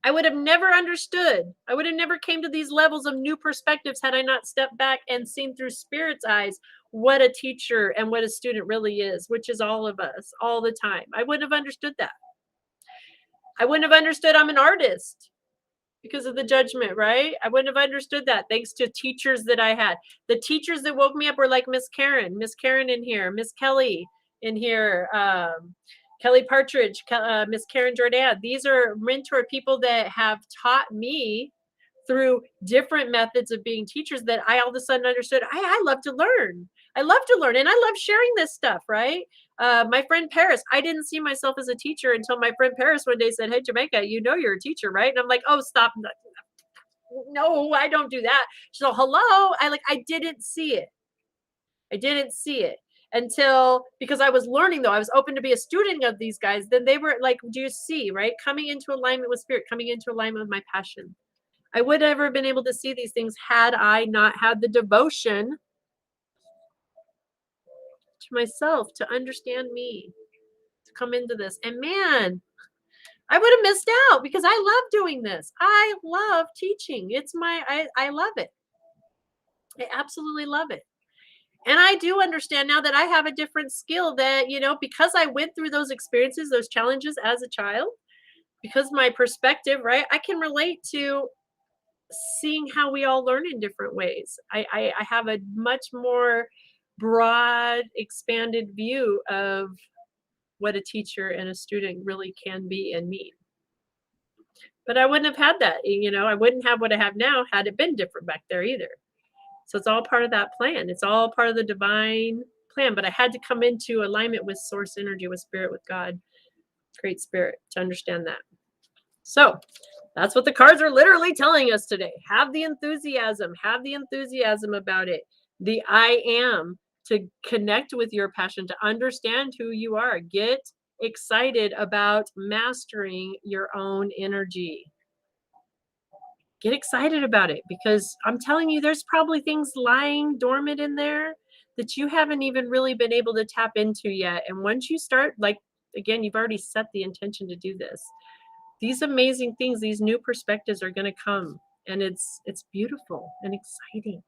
I would have never understood. I would have never came to these levels of new perspectives had I not stepped back and seen through spirit's eyes what a teacher and what a student really is, which is all of us all the time. I wouldn't have understood that. I wouldn't have understood I'm an artist because of the judgment, right? I wouldn't have understood that thanks to teachers that I had. The teachers that woke me up were like Miss Karen in here, Miss Kelly in here, Kelly Partridge, Miss Karen Jordan. These are mentor people that have taught me through different methods of being teachers that I all of a sudden understood. I love to learn. I love to learn, and I love sharing this stuff, right? My friend Paris, I didn't see myself as a teacher until my friend Paris one day said, "Hey, Jamaica, you know you're a teacher, right?" And I'm like, "Oh, stop. No, I don't do that." She's like, "Hello." I didn't see it. I didn't see it until, because I was learning, though. I was open to be a student of these guys. Then they were like, do you see, right? Coming into alignment with spirit, coming into alignment with my passion. I would never have been able to see these things had I not had the devotion to myself, to understand me, to come into this. And man, I would have missed out because I love doing this. I love teaching. I love it. I absolutely love it. And I do understand now that I have a different skill that, because I went through those experiences, those challenges as a child, because my perspective, right, I can relate to seeing how we all learn in different ways. I have a much more broad, expanded view of what a teacher and a student really can be and mean. But I wouldn't have had that, I wouldn't have what I have now had it been different back there either. So it's all part of that plan. It's all part of the divine plan. But I had to come into alignment with source energy, with spirit, with God, Great Spirit, to understand that. So that's what the cards are literally telling us today. Have the enthusiasm about it. The I am, to connect with your passion, to understand who you are. Get excited about mastering your own energy. Get excited about it, because I'm telling you, there's probably things lying dormant in there that you haven't even really been able to tap into yet. And once you start, like, again, you've already set the intention to do this. These amazing things, these new perspectives are going to come, and it's beautiful and exciting.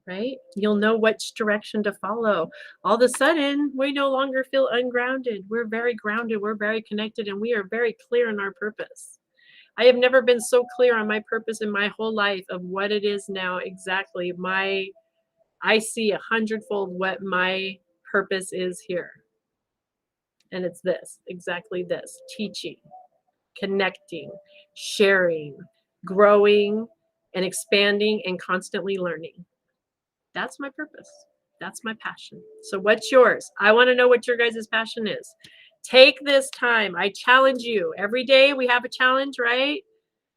Right? You'll know which direction to follow. All of a sudden, we no longer feel ungrounded. We're very grounded, we're very connected, and we are very clear in our purpose. I have never been so clear on my purpose in my whole life of what it is now exactly. I see 100-fold what my purpose is here. And it's this, exactly this: teaching, connecting, sharing, growing, and expanding, and constantly learning. That's my purpose. That's my passion. So what's yours? I want to know what your guys' passion is. Take this time. I challenge you. Every day we have a challenge, right?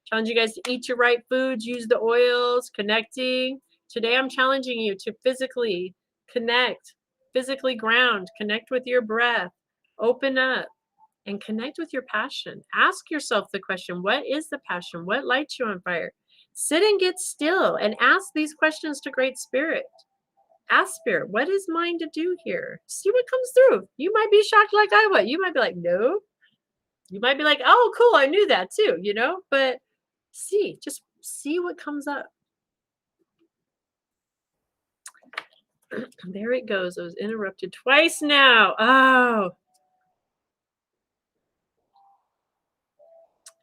Challenge you guys to eat your right foods, use the oils, connecting. Today I'm challenging you to physically connect, physically ground, connect with your breath, open up, and connect with your passion. Ask yourself the question, what is the passion? What lights you on fire? Sit and get still and ask these questions to Great Spirit. Ask Spirit, what is mine to do here? See what comes through. You might be shocked like I was. You might be like, no. You might be like, oh, cool, I knew that too, but just see what comes up. There it goes. I was interrupted twice now. Oh.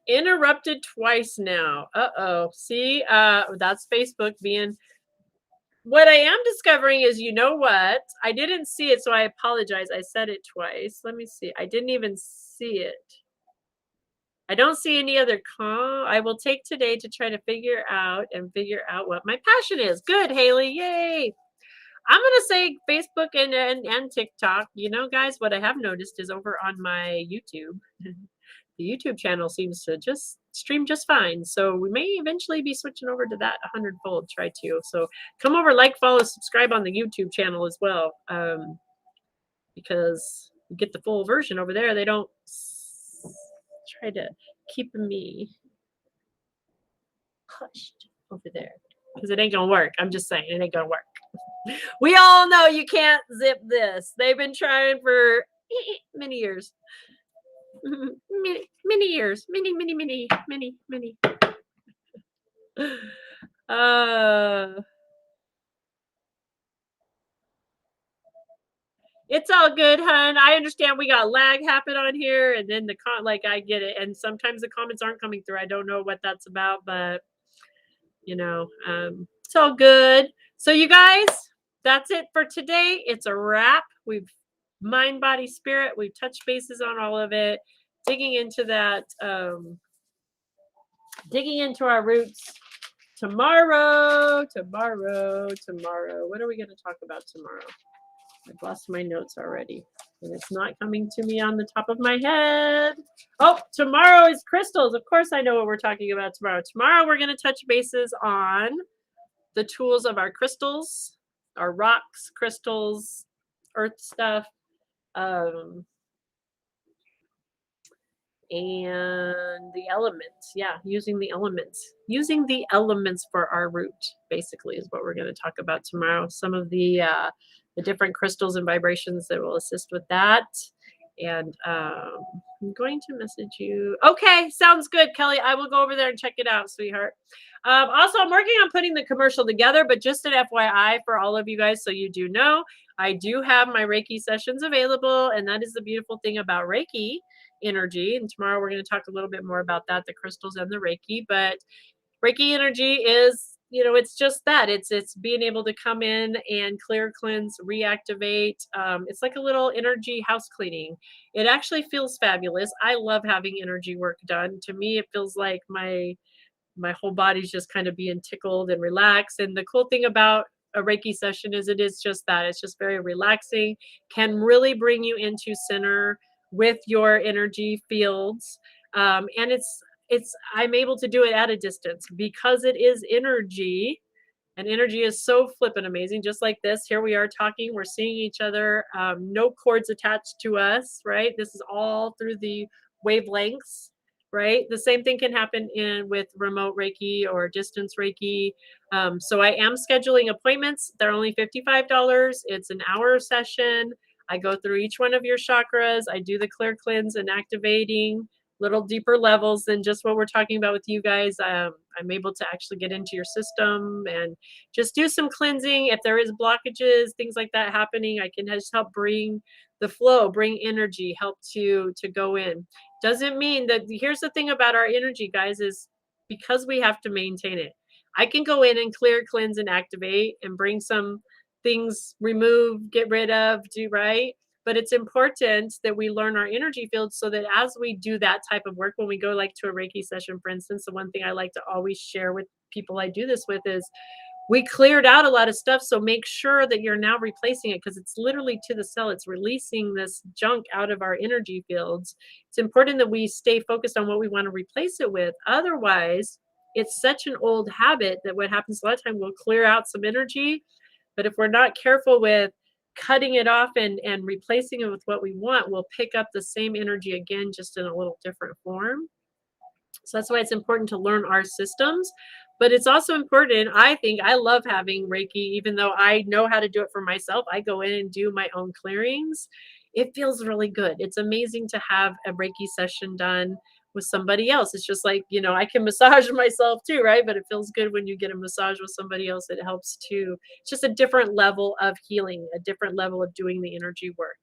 Interrupted twice now. Uh-oh. See, that's Facebook being. What I am discovering is, you know what? I didn't see it, so I apologize. I said it twice. Let me see. I didn't even see it. I don't see any other I will take today to try to figure out what my passion is. Good, Haley. Yay. I'm going to say Facebook and TikTok. Guys, what I have noticed is over on my YouTube, the YouTube channel seems to just stream just fine. So we may eventually be switching over to that 100-fold. Try to. So come over, like, follow, subscribe on the YouTube channel as well. Because you get the full version over there. They don't try to keep me hushed over there because it ain't gonna work. I'm just saying, it ain't gonna work. We all know you can't zip this. They've been trying for many years. Many years. Many. It's all good, hun. I understand we got lag happen on here, and then I get it. And sometimes the comments aren't coming through. I don't know what that's about, but it's all good. So you guys, that's it for today. It's a wrap. We've mind, body, spirit. We've touched bases on all of it, digging into that, digging into our roots. Tomorrow. What are we going to talk about tomorrow? I've lost my notes already, and it's not coming to me on the top of my head. Oh, tomorrow is crystals. Of course I know what we're talking about tomorrow. Tomorrow we're going to touch bases on the tools of our crystals, our rocks, crystals, earth stuff, and the elements. Yeah, using the elements for our root, basically, is what we're going to talk about tomorrow. Some of the different crystals and vibrations that will assist with that. And I'm going to message you. Okay, sounds good, Kelly. I will go over there and check it out, sweetheart. Also, I'm working on putting the commercial together, but just an FYI for all of you guys, so you do know, I do have my Reiki sessions available, and that is the beautiful thing about Reiki energy. And tomorrow we're going to talk a little bit more about that, the crystals and the Reiki. But Reiki energy is, it's just that. It's being able to come in and clear, cleanse, reactivate. It's like a little energy house cleaning. It actually feels fabulous. I love having energy work done. To me, it feels like my whole body's just kind of being tickled and relaxed. And the cool thing about a Reiki session is it is just that. It's just very relaxing, can really bring you into center with your energy fields. And I'm able to do it at a distance because it is energy, and energy is so flippin' amazing. Just like this, here we are talking, we're seeing each other, no cords attached to us, right? This is all through the wavelengths, right? The same thing can happen with remote Reiki or distance Reiki. So I am scheduling appointments. They're only $55. It's an hour session. I go through each one of your chakras. I do the clear cleanse and activating, little deeper levels than just what we're talking about with you guys. I'm able to actually get into your system and just do some cleansing. If there is blockages, things like that happening, I can just help bring the flow, bring energy, help to go in. Doesn't mean that. Here's the thing about our energy, guys, is because we have to maintain it. I can go in and clear, cleanse, and activate and bring some things, remove, get rid of, do right. But it's important that we learn our energy field so that as we do that type of work, when we go like to a Reiki session, for instance, the one thing I like to always share with people I do this with is we cleared out a lot of stuff. So make sure that you're now replacing it because it's literally to the cell. It's releasing this junk out of our energy fields. It's important that we stay focused on what we want to replace it with. Otherwise, it's such an old habit that what happens a lot of time, we'll clear out some energy. But if we're not careful with cutting it off and replacing it with what we want, we'll pick up the same energy again, just in a little different form. So that's why it's important to learn our systems. But it's also important, I think, I love having Reiki, even though I know how to do it for myself. I go in and do my own clearings. It feels really good. It's amazing to have a Reiki session done with somebody else. It's just like, I can massage myself too, right? But it feels good when you get a massage with somebody else. It helps too. It's just a different level of healing, a different level of doing the energy work.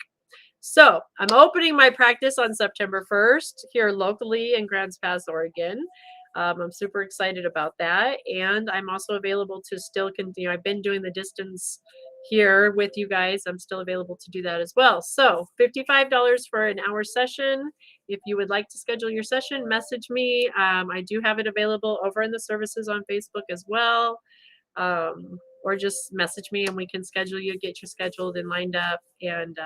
So I'm opening my practice on September 1st here locally in Grants Pass, Oregon. I'm super excited about that. And I'm also available to still continue. I've been doing the distance here with you guys. I'm still available to do that as well. So $55 for an hour session. If you would like to schedule your session, message me. I do have it available over in the services on Facebook as well. Or just message me and we can schedule you, get you scheduled and lined up and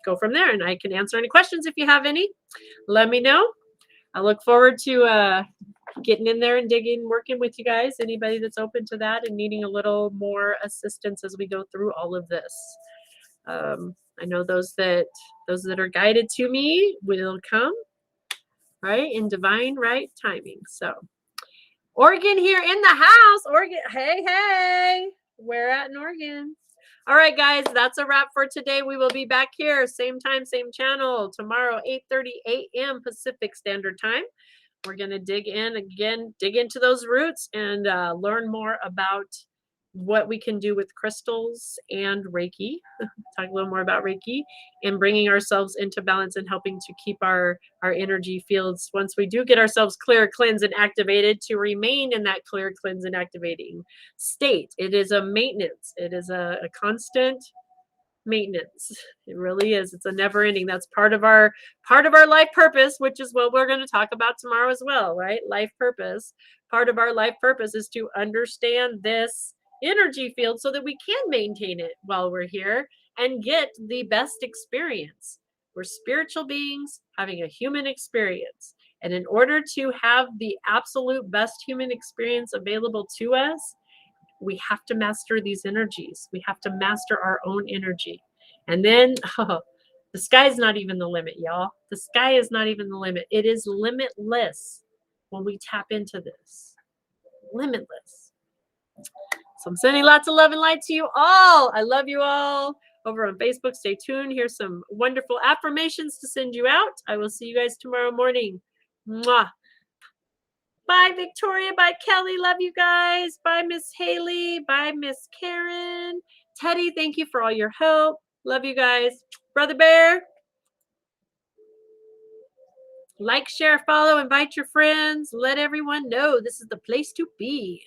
go from there. And I can answer any questions if you have any. Let me know. I look forward to getting in there and digging, working with you guys. Anybody that's open to that and needing a little more assistance as we go through all of this. I know those that are guided to me will come, right, in divine right timing. So Oregon here in the house. Oregon, hey, where at in Oregon? All right, guys, that's a wrap for today. We will be back here, same time, same channel, tomorrow, 8:30 a.m. Pacific Standard Time. We're going to dig into those roots and learn more about what we can do with crystals and Reiki. Talk a little more about Reiki and bringing ourselves into balance and helping to keep our energy fields, once we do get ourselves clear, cleansed, and activated, to remain in that clear, cleanse, and activating state. It is a maintenance. It is a constant maintenance. It really is. It's a never ending. That's part of our life purpose, which is what we're going to talk about tomorrow as well, right? Life purpose. Part of our life purpose is to understand this energy field so that we can maintain it while we're here and get the best experience. We're spiritual beings having a human experience. And in order to have the absolute best human experience available to us, we have to master these energies. We have to master our own energy. And then the sky is not even the limit, y'all. The sky is not even the limit. It is limitless when we tap into this. Limitless. So I'm sending lots of love and light to you all. I love you all. Over on Facebook, stay tuned. Here's some wonderful affirmations to send you out. I will see you guys tomorrow morning. Mwah. Bye, Victoria. Bye, Kelly. Love you guys. Bye, Miss Haley. Bye, Miss Karen. Teddy, thank you for all your help. Love you guys. Brother Bear. Like, share, follow, invite your friends. Let everyone know this is the place to be.